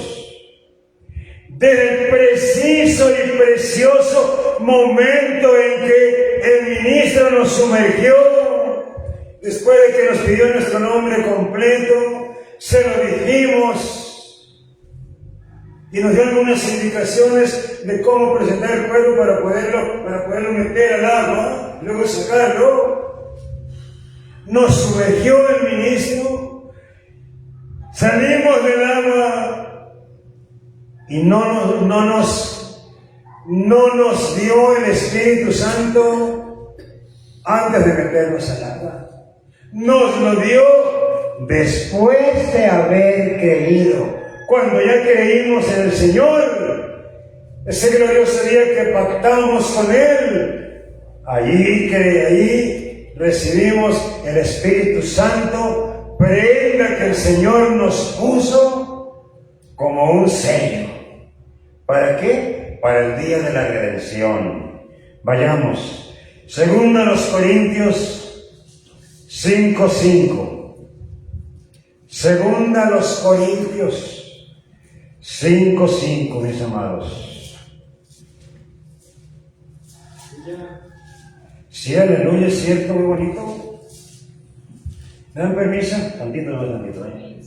desde el preciso y precioso momento en que el ministro nos sumergió, después de que nos pidió nuestro nombre completo, se lo dijimos y nos dio algunas indicaciones de cómo presentar el cuerpo para poderlo meter al agua, y luego sacarlo. Nos sumergió el ministro, salimos del agua y no nos dio el Espíritu Santo antes de meternos al agua. Nos lo dio después de haber creído. Cuando ya creímos en el Señor, ese glorioso día que pactamos con Él, allí recibimos el Espíritu Santo, prenda que el Señor nos puso como un sello. ¿Para qué? Para el día de la redención. Vayamos. Segunda a los Corintios 5:5. Segunda a los Corintios 5:5, mis amados. Sí, aleluya, es cierto, muy bonito. ¿Me dan permiso? Tantito, ¿eh?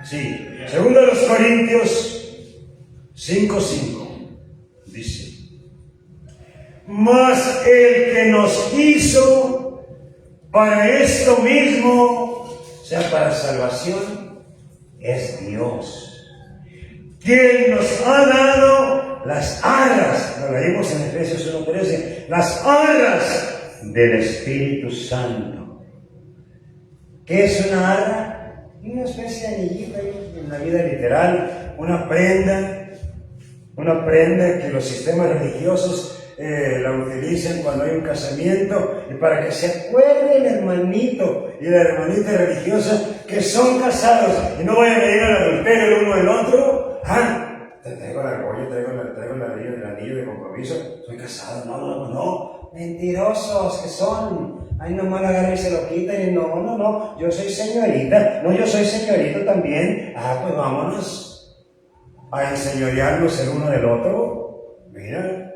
Sí, segunda a los Corintios 5:5 dice: mas el que nos hizo para esto mismo, o sea, para salvación, es Dios, quien nos ha dado las arras, lo leímos en Efesios 1:13, las arras del Espíritu Santo. ¿Qué es una arra? Una especie de anillito en la vida literal, una prenda que los sistemas religiosos la utilizan cuando hay un casamiento, y para que se acuerde el hermanito y la hermanita religiosa que son casados y no vayan a ir al adulterio el uno del otro. Te traigo la argolla, traigo el anillo de compromiso, soy casado. No, mentirosos que son. Ay, nomás la agarran y se lo quitan y no, yo soy señorita, yo soy señorito también. Pues vámonos a enseñorearnos el uno del otro. Mira.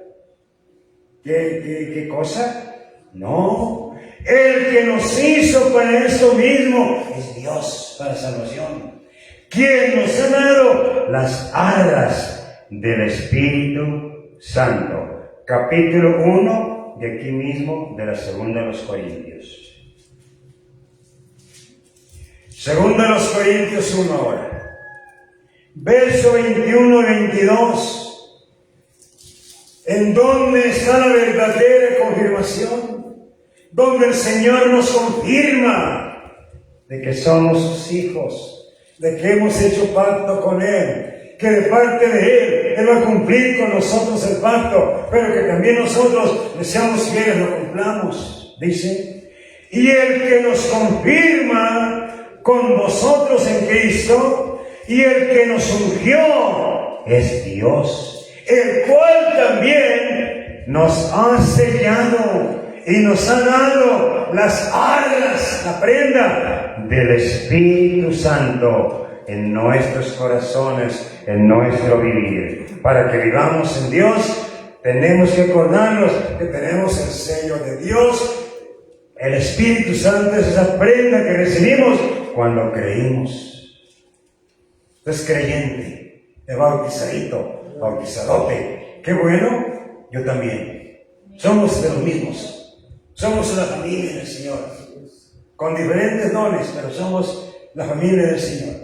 ¿Qué cosa? No, el que nos hizo para esto mismo es Dios, para salvación, quien nos ha dado las arras del Espíritu Santo. Capítulo 1 de aquí mismo, de la segunda de los Corintios. Segunda de los Corintios 1 ahora. Verso 21 y 22. ¿En dónde está la verdadera confirmación? Donde el Señor nos confirma de que somos sus hijos, de que hemos hecho pacto con Él, que de parte de Él va a cumplir con nosotros el pacto, pero que también nosotros le seamos fieles, lo cumplamos, dice. Y el que nos confirma con vosotros en Cristo, y el que nos ungió es Dios, el cual también nos ha sellado y nos ha dado las arras, la prenda del Espíritu Santo en nuestros corazones, en nuestro vivir. Para que vivamos en Dios, tenemos que acordarnos que tenemos el sello de Dios. El Espíritu Santo es esa prenda que recibimos cuando creímos. Entonces, creyente, de bautizadito, bautizadote, qué bueno, yo también. Somos de los mismos, somos una familia del Señor, con diferentes dones, pero somos la familia del Señor.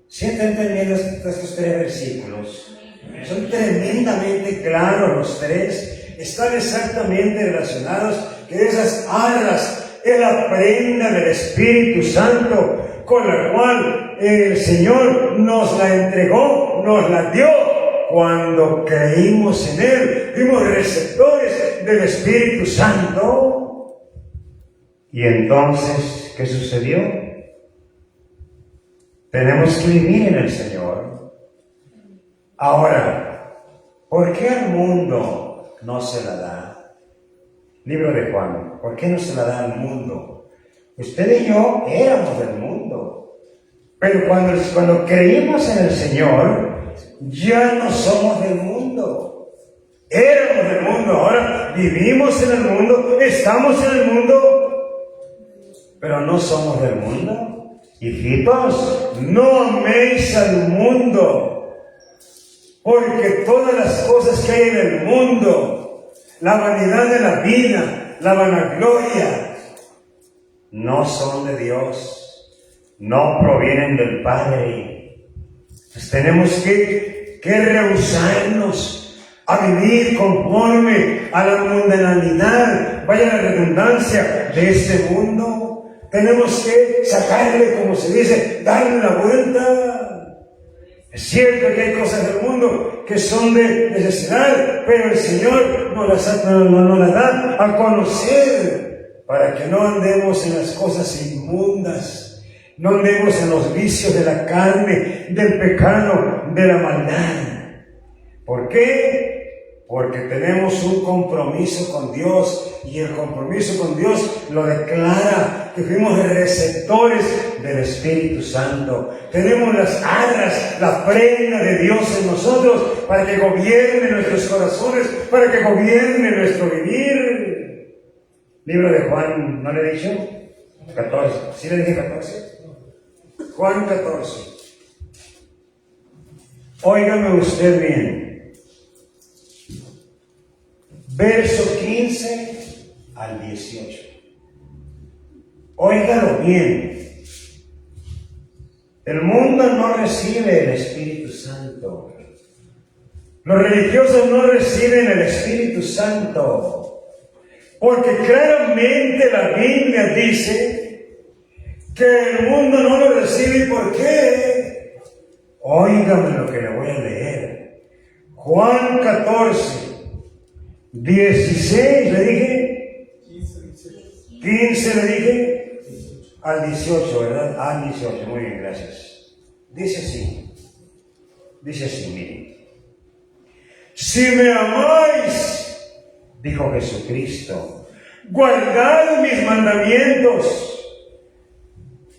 Sienten entendiendo estos tres versículos, son tremendamente claros los tres, están exactamente relacionados, que esas arras es la prenda del Espíritu Santo, con la cual el Señor nos la entregó, nos la dio. Cuando creímos en Él, fuimos receptores del Espíritu Santo. Y entonces, ¿qué sucedió? Tenemos que vivir en el Señor. Ahora, ¿por qué al mundo no se la da? Libro de Juan, ¿por qué no se la da al mundo? Usted y yo éramos del mundo, pero cuando creímos en el Señor, ya no somos del mundo. Éramos del mundo, ahora vivimos en el mundo, estamos en el mundo, pero no somos del mundo. Hijitos, no améis al mundo, porque todas las cosas que hay en el mundo, la vanidad de la vida, la vanagloria, no son de Dios, no provienen del Padre. Pues tenemos que rehusarnos a vivir conforme a la mundanalidad, vaya la redundancia, de este mundo. Tenemos que sacarle, como se dice, darle la vuelta. Es cierto que hay cosas del mundo que son de necesidad, pero el Señor nos las da a conocer para que no andemos en las cosas inmundas, no andemos en los vicios de la carne, del pecado, de la maldad. ¿Por qué? Porque tenemos un compromiso con Dios, y el compromiso con Dios lo declara que fuimos receptores del Espíritu Santo. Tenemos las arras, la prenda de Dios en nosotros para que gobierne nuestros corazones, para que gobierne nuestro vivir. Libro de Juan, ¿no le he dicho? 14. ¿Sí le dije 14? Juan 14. Óigame usted bien. Verso 15 al 18. Óigalo bien. El mundo no recibe el Espíritu Santo. Los religiosos no reciben el Espíritu Santo, porque claramente la Biblia dice que el mundo no lo recibe. ¿Y por qué? Óigame lo que le voy a leer. Juan 14. 16 le dije, 15 le dije, al 18, ¿verdad? Al 18, muy bien, gracias. Dice así, miren. Si me amáis, dijo Jesucristo, guardad mis mandamientos,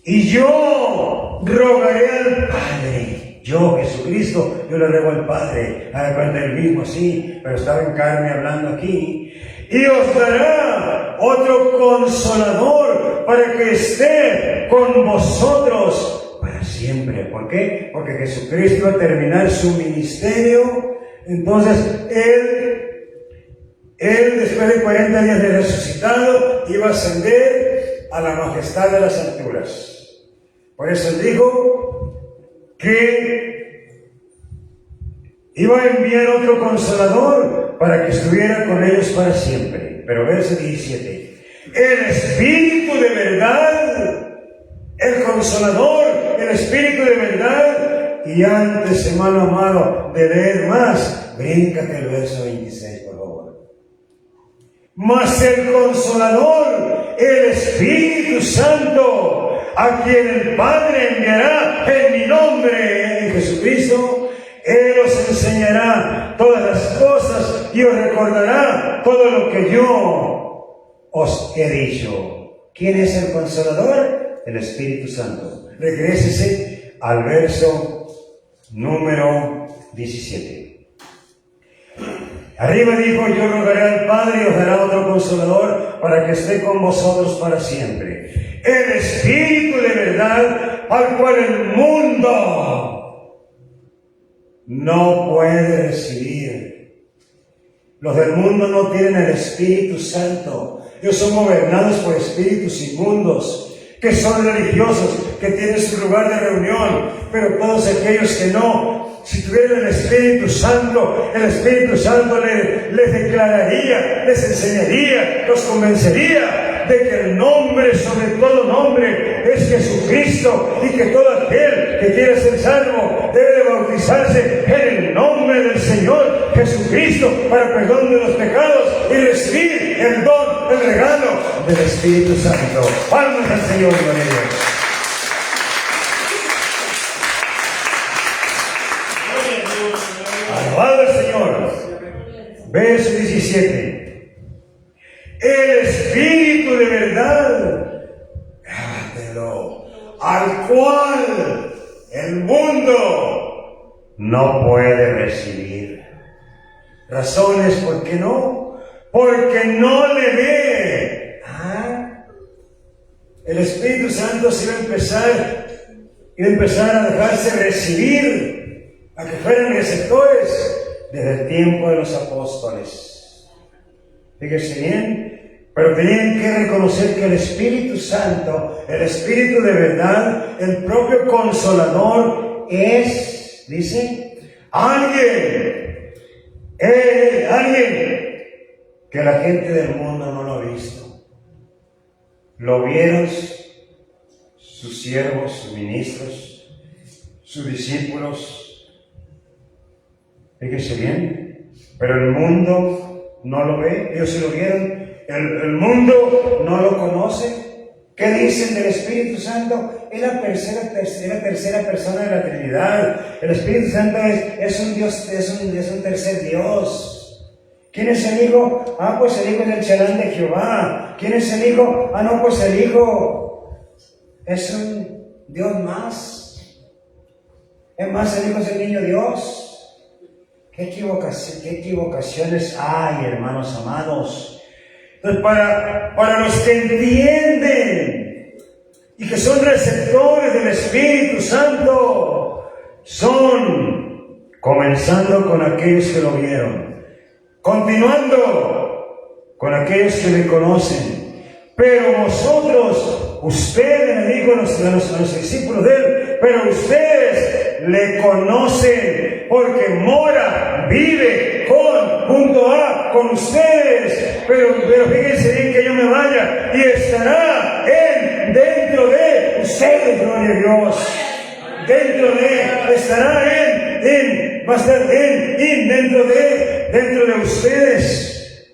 y yo rogaré al Padre. Yo, Jesucristo, yo le ruego al Padre, a la cuenta del mismo, sí, pero estaba en carne hablando aquí, y os dará otro consolador para que esté con vosotros para siempre. ¿Por qué? Porque Jesucristo iba a terminar su ministerio. Entonces, Él después de 40 días de resucitado, iba a ascender a la majestad de las alturas. Por eso Él dijo que iba a enviar otro consolador para que estuviera con ellos para siempre. Pero verso 17. El Espíritu de verdad, el consolador, el Espíritu de verdad. Y antes, hermano amado, de leer más, bríncate el verso 26, por favor. Mas el consolador, el Espíritu Santo, a quien el Padre enviará en mi nombre, en Jesucristo, Él os enseñará todas las cosas y os recordará todo lo que yo os he dicho. ¿Quién es el consolador? El Espíritu Santo. Regrésese al verso número 17. Arriba dijo, yo rogaré al Padre y os dará otro consolador para que esté con vosotros para siempre. El Espíritu de verdad, al cual el mundo no puede recibir. Los del mundo no tienen el Espíritu Santo. Ellos son gobernados por espíritus inmundos, que son religiosos, que tienen su lugar de reunión, pero todos aquellos que no, si tuvieran el Espíritu Santo les declararía, les enseñaría, los convencería de que el nombre sobre todo nombre es Jesucristo, y que todo aquel que quiera ser salvo debe de bautizarse en el nombre del Señor Jesucristo para perdón de los pecados y recibir el don, el regalo del Espíritu Santo. Palmas al Señor, gloria a Dios. Gloria a Dios. Verso 17. El Espíritu de verdad, grábatelo, al cual el mundo no puede recibir. Razones, ¿por qué no? Porque no le ve. El Espíritu Santo se iba a empezar a dejarse recibir, a que fueran receptores desde el tiempo de los apóstoles. Fíjese bien, pero tenían que reconocer que el Espíritu Santo, el Espíritu de verdad, el propio Consolador, es, dice, alguien que la gente del mundo no lo ha visto. Lo vieron sus siervos, sus ministros, sus discípulos. Fíjese bien, pero el mundo no lo ve. Ellos sí lo vieron. El mundo no lo conoce. ¿Qué dicen del Espíritu Santo? Es la tercera persona de la Trinidad. El Espíritu Santo es un Dios, es un tercer Dios. ¿Quién es el Hijo? Pues el Hijo es el Chalán de Jehová. ¿Quién es el Hijo? No, pues el Hijo es un Dios más. Es más, el Hijo es el niño Dios. ¿Qué equivocaciones hay, hermanos amados? Entonces, para los que entienden y que son receptores del Espíritu Santo, son, comenzando con aquellos que lo vieron, continuando con aquellos que le conocen, pero vosotros, ustedes, le digo a los discípulos de él, pero ustedes le conocen porque mora, vive con ustedes, pero fíjense bien que yo me vaya y estará dentro de ustedes, gloria a Dios. Estará va a estar dentro de ustedes.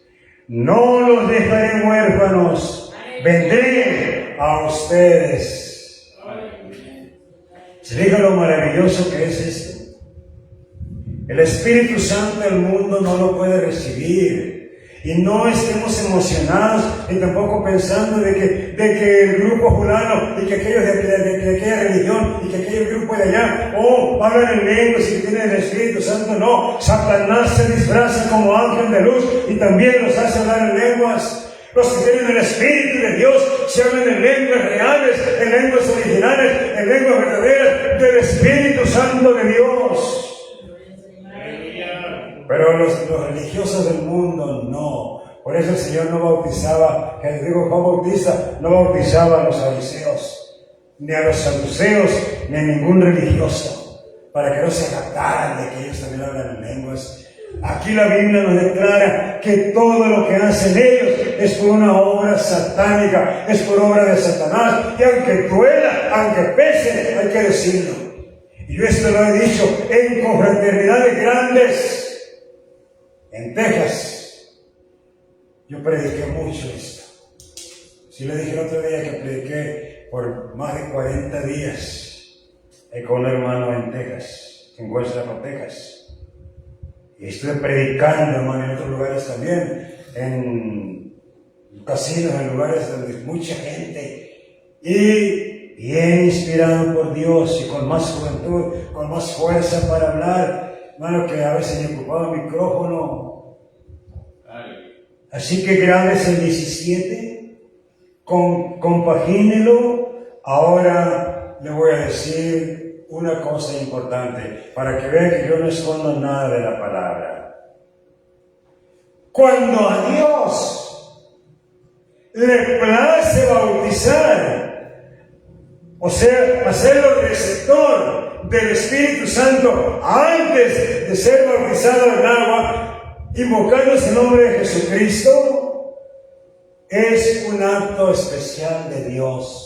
No los dejaré huérfanos, vendré a ustedes. ¿Se diga lo maravilloso que es esto? El Espíritu Santo el mundo no lo puede recibir. Y no estemos emocionados y tampoco pensando de que el grupo fulano y que aquellos de aquella religión y que aquel grupo de allá, hablan en lenguas y tienen el Espíritu Santo. No, Satanás se disfraza como ángel de luz y también los hace hablar en lenguas. Los que tienen el Espíritu de Dios se hablan en lenguas reales, en lenguas originales, en lenguas verdaderas del Espíritu Santo de Dios. Pero los religiosos del mundo no. Por eso el Señor no bautizaba, que les digo, Juan Bautista no bautizaba a los fariseos, ni a los saduceos, ni a ningún religioso, para que no se jactaran de que ellos también hablan en lenguas. Aquí la Biblia nos declara que todo lo que hacen ellos es por una obra satánica, es por obra de Satanás, y aunque duela, aunque pese, hay que decirlo. Y yo esto lo he dicho en confraternidades grandes. En Texas, yo prediqué mucho esto. Sí le dije el otro día que prediqué por más de 40 días con un hermano en Texas, en West Dallas, Texas. Y estuve predicando, hermano, en otros lugares también, en casinos, en lugares donde mucha gente. Y bien inspirado por Dios y con más juventud, con más fuerza para hablar. Hermano, que a veces me ocupaba el micrófono. Así que grabes el 17, compagínelo. Ahora le voy a decir una cosa importante, para que vean que yo no escondo nada de la palabra. Cuando a Dios le place bautizar, o sea, hacerlo receptor del Espíritu Santo antes de ser bautizado en agua, invocándose el nombre de Jesucristo, es un acto especial de Dios.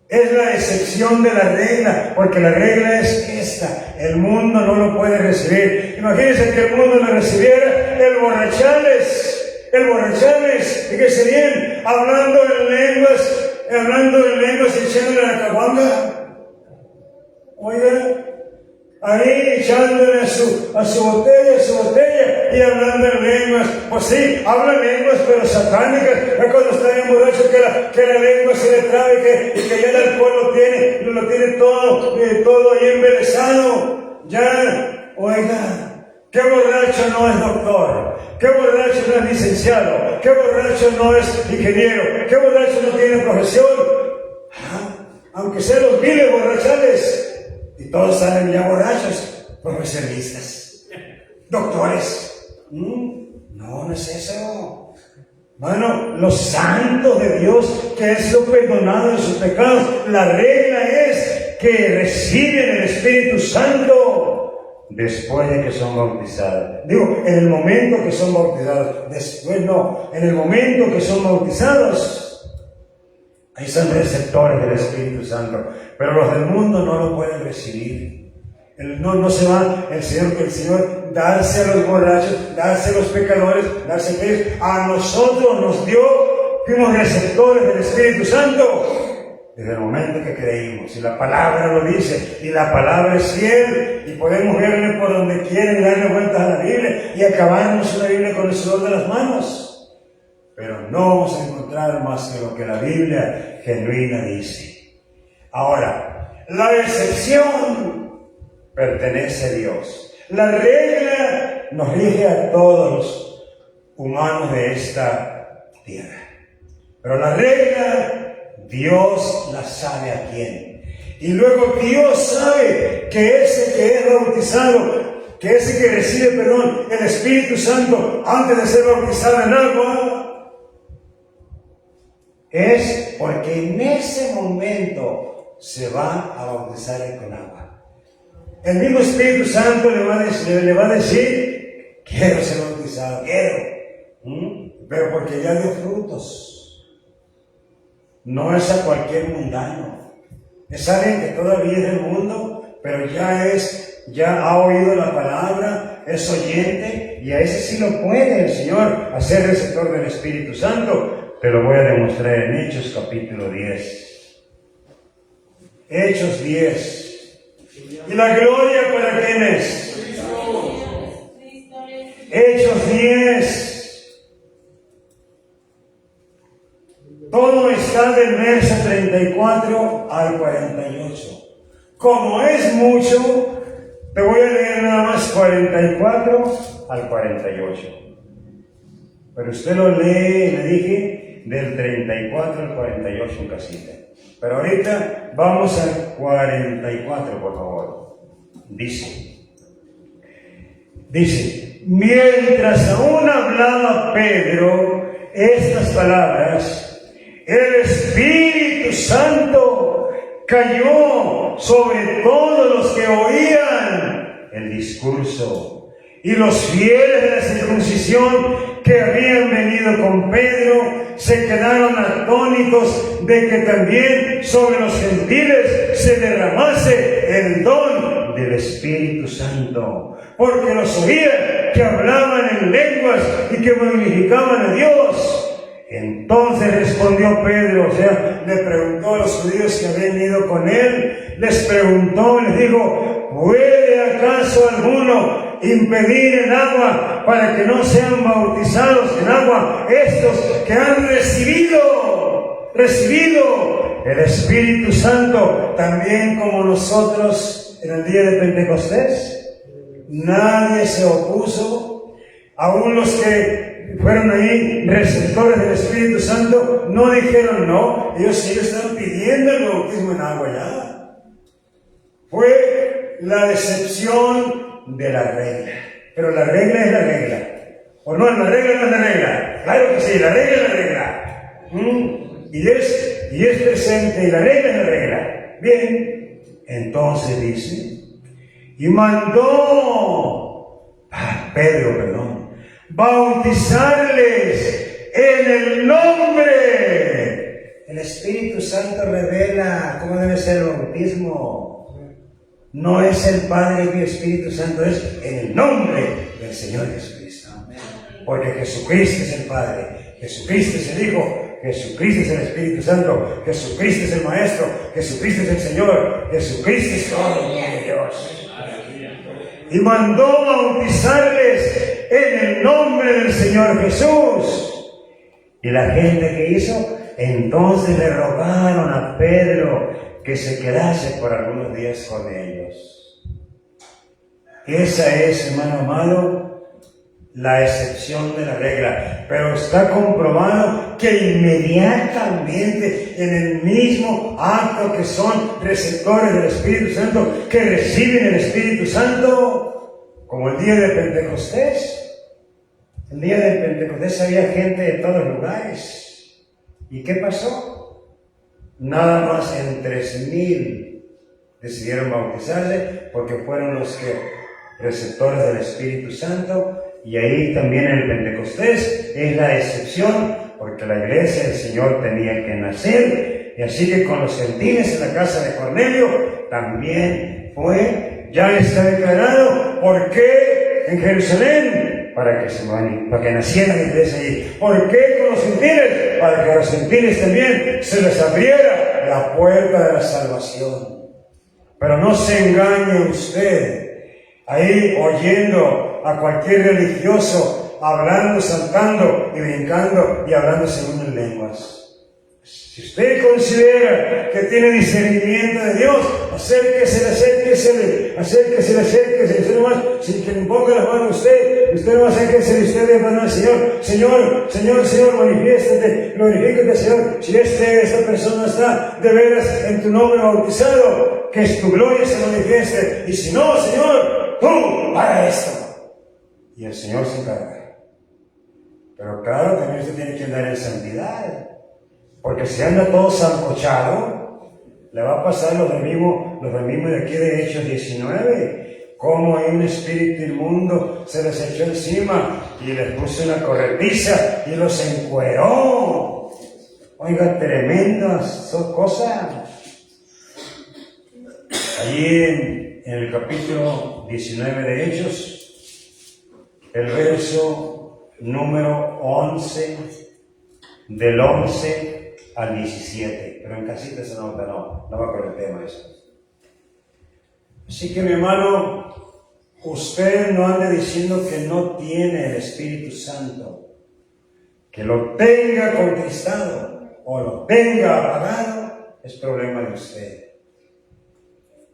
Es la excepción de la regla, porque la regla es esta: el mundo no lo puede recibir. Imagínense que el mundo lo recibiera, el borrachales, fíjese bien, hablando en lenguas y echándole la cabanga. Oiga, ahí echándole a su botella, y hablando en lenguas. Pues sí, hablan lenguas, pero satánicas. Es cuando está bien borracho que la lengua se le traba y que ya el alcohol lo tiene todo ahí embelesado. Ya, oiga, qué borracho no es doctor, qué borracho no es licenciado, qué borracho no es ingeniero, qué borracho no tiene profesión. Aunque sean los miles borrachales, y todos salen ya borrachos, profesionistas, doctores. No es eso. Bueno, los santos de Dios que han sido perdonados de sus pecados, la regla es que reciben el Espíritu Santo después de que son bautizados. Digo, en el momento que son bautizados, después no, en el momento que son bautizados. Ahí son receptores del Espíritu Santo, pero los del mundo no lo pueden recibir. No se va el Señor darse a los borrachos, darse a los pecadores, darse a ellos. A nosotros nos dio, fuimos receptores del Espíritu Santo desde el momento que creímos, y la palabra lo dice, y la palabra es fiel, y podemos verle por donde quieren, darle vueltas a la Biblia y acabarnos una Biblia con el sudor de las manos. Pero no vamos a encontrar más que lo que la Biblia genuina dice. Ahora, la excepción pertenece a Dios. La regla nos rige a todos los humanos de esta tierra. Pero la regla, Dios la sabe a quién. Y luego Dios sabe que ese que es bautizado, que ese que recibe, el Espíritu Santo antes de ser bautizado en agua, es porque en ese momento se va a bautizar con agua. El mismo Espíritu Santo le va a decir, quiero ser bautizado, quiero. Pero porque ya dio frutos. No es a cualquier mundano. Es alguien que todavía es del mundo, pero ya ha oído la palabra, es oyente, y a ese sí lo puede el Señor hacer receptor del Espíritu Santo. Te lo voy a demostrar en Hechos capítulo 10. Hechos 10. ¿Y la gloria para quién es? Hechos 10. Todo está del verso 34 al 48. Como es mucho, te voy a leer nada más 44 al 48. Pero usted lo lee, le dije, del 34 al 48 en casita. Pero ahorita vamos al 44, por favor. Dice, mientras aún hablaba Pedro estas palabras, el Espíritu Santo cayó sobre todos los que oían el discurso. Y los fieles de la circuncisión que habían venido con Pedro se quedaron atónitos de que también sobre los gentiles se derramase el don del Espíritu Santo, porque los oían que hablaban en lenguas y que magnificaban a Dios. Entonces respondió Pedro, le preguntó a los judíos que habían ido con él, les dijo, ¿puede acaso alguno impedir el agua para que no sean bautizados en agua estos que han recibido el Espíritu Santo también como nosotros en el día de Pentecostés? Nadie se opuso, aún los que fueron ahí receptores del Espíritu Santo no dijeron no, ellos sí estaban pidiendo el bautismo en agua ya. Fue la excepción de la regla. Pero la regla es la regla. ¿O no? La regla no es la regla. Claro que sí, la regla es la regla. Y es presente, y la regla es la regla. Bien, entonces dice, y mandó a Pedro, bautizarles en el nombre. El Espíritu Santo revela cómo debe ser el bautismo. No es el Padre y el Espíritu Santo, es en el nombre del Señor Jesucristo. Porque Jesucristo es el Padre, Jesucristo es el Hijo, Jesucristo es el Espíritu Santo, Jesucristo es el Maestro, Jesucristo es el Señor, Jesucristo es todo de Dios. Y mandó bautizarles en el nombre del Señor Jesús. ¿Y la gente que hizo? Entonces le rogaron a Pedro que se quedase por algunos días con ellos. Esa es, hermano amado, la excepción de la regla. Pero está comprobado que inmediatamente en el mismo acto que son receptores del Espíritu Santo, que reciben el Espíritu Santo, como el día de Pentecostés. El día de Pentecostés había gente de todos los lugares. ¿Y qué pasó? Nada más en 3,000 decidieron bautizarse porque fueron los receptores del Espíritu Santo. Y ahí también en el Pentecostés es la excepción, porque la iglesia del Señor tenía que nacer. Y así que con los gentiles en la casa de Cornelio también fue, ya está declarado. ¿Por qué en Jerusalén? Para que naciera la iglesia allí. ¿Por qué con los gentiles? Para que a los gentiles también se les abriera la puerta de la salvación. Pero no se engañe usted ahí oyendo a cualquier religioso hablando, saltando y brincando y hablando según en lenguas. Si usted considera que tiene discernimiento de Dios, acérquese, usted nomás, sin que le ponga las manos a usted nomás acérquese, usted le va al Señor, Señor, manifiéstate, glorifícate, Señor. Si esta persona está de veras en tu nombre bautizado, que tu gloria se manifieste, y si no, Señor, tú para esto. Y el Señor se encarga. Pero claro, también usted tiene que andar en santidad. Porque si anda todo sancochado, le va a pasar lo mismo de aquí de Hechos 19, como hay un espíritu inmundo se les echó encima y les puso una corretiza y los encueró. Oiga, tremendas son cosas. Allí en el capítulo 19 de Hechos, el verso número 11, del 11 al 17, pero en casita se nota, no va con el tema eso. Así que mi hermano, usted no ande diciendo que no tiene el Espíritu Santo, que lo tenga contristado o lo tenga apagado, es problema de usted.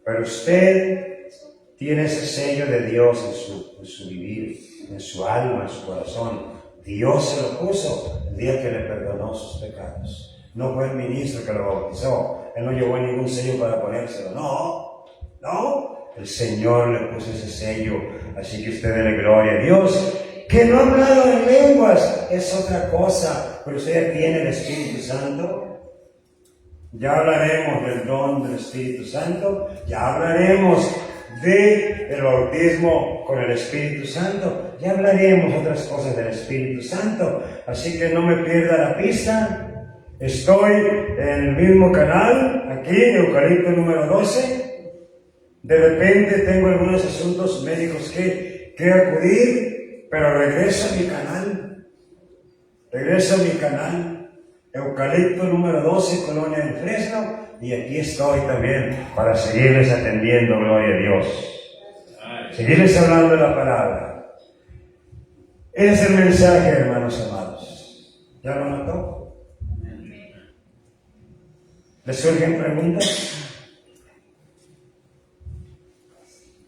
Pero usted tiene ese sello de Dios en su vivir, en su alma, en su corazón. Dios se lo puso el día que le perdonó sus pecados. No fue el ministro que lo bautizó. Él no llevó ningún sello para ponérselo. No. El Señor le puso ese sello. Así que usted dele gloria a Dios. Que no ha hablado en lenguas es otra cosa. Pero usted ya tiene el Espíritu Santo. Ya hablaremos del don del Espíritu Santo. Ya hablaremos del bautismo con el Espíritu Santo. Ya hablaremos otras cosas del Espíritu Santo. Así que no me pierda la pista. Estoy en el mismo canal, aquí en Eucalipto número 12. De repente tengo algunos asuntos médicos que acudir, pero regreso a mi canal. Eucalipto número 12, Colonia del Fresno. Y aquí estoy también para seguirles atendiendo, gloria a Dios. Seguirles hablando de la palabra. Ese es el mensaje, hermanos amados. ¿Ya lo notó? ¿Les surgen preguntas?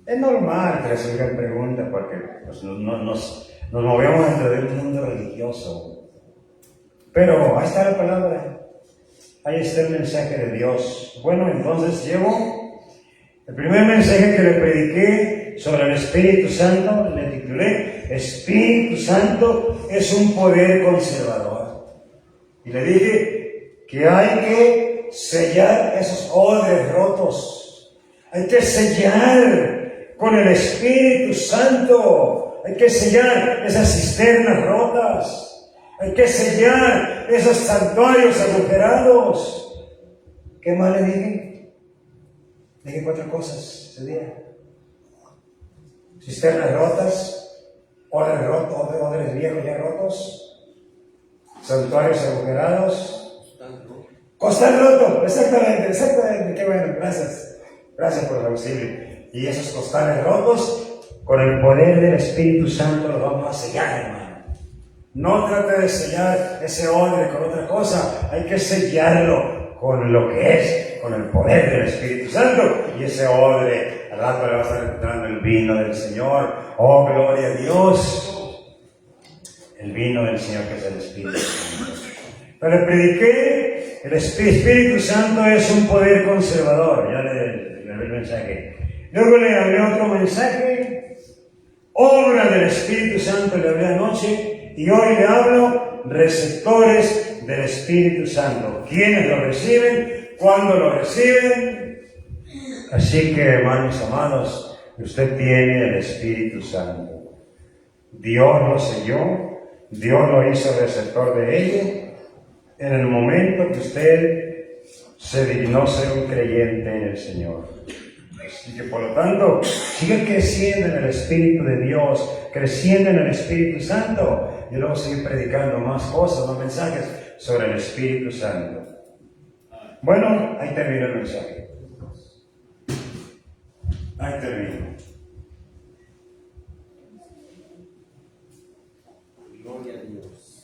Es normal que les surjan preguntas porque pues, nos movemos dentro de un mundo religioso. Pero ahí está la palabra. Ahí está el mensaje de Dios. Bueno, entonces llevo el primer mensaje que le prediqué sobre el Espíritu Santo. Le titulé Espíritu Santo es un poder conservador. Y le dije que hay que sellar esos odres rotos. Hay que sellar con el Espíritu Santo. Hay que sellar esas cisternas rotas. Hay que sellar esos santuarios agujerados. ¿Qué más le dije? Le dije 4 cosas ese día. Cisternas rotas, odres viejos ya rotos, santuarios agujerados, costal roto, exactamente, qué bueno, gracias por el auxilio. Y esos costales rotos, Con el poder del Espíritu Santo lo vamos a sellar, hermano. No trate de sellar ese odre con otra cosa, hay que sellarlo Con lo que es, con el poder del Espíritu Santo. Y ese odre, al rato le va a estar entrando el vino del Señor. Oh, gloria a Dios. El vino del Señor, que es el Espíritu Santo. Pero le prediqué, el Espíritu Santo es un poder conservador. Ya le vi el mensaje. Luego le hablé otro mensaje, obra del Espíritu Santo, le hablé anoche, y hoy le hablo receptores del Espíritu Santo. ¿Quiénes lo reciben? ¿Cuándo lo reciben? Así que, hermanos amados, usted tiene el Espíritu Santo. Dios lo selló, Dios lo hizo receptor de ello en el momento que usted se dignó ser un creyente en el Señor. Así que, por lo tanto, siga creciendo en el Espíritu de Dios, creciendo en el Espíritu Santo. Y luego seguir predicando más cosas, más mensajes sobre el Espíritu Santo. Bueno, ahí termina el mensaje. Ahí termino. Gloria a Dios.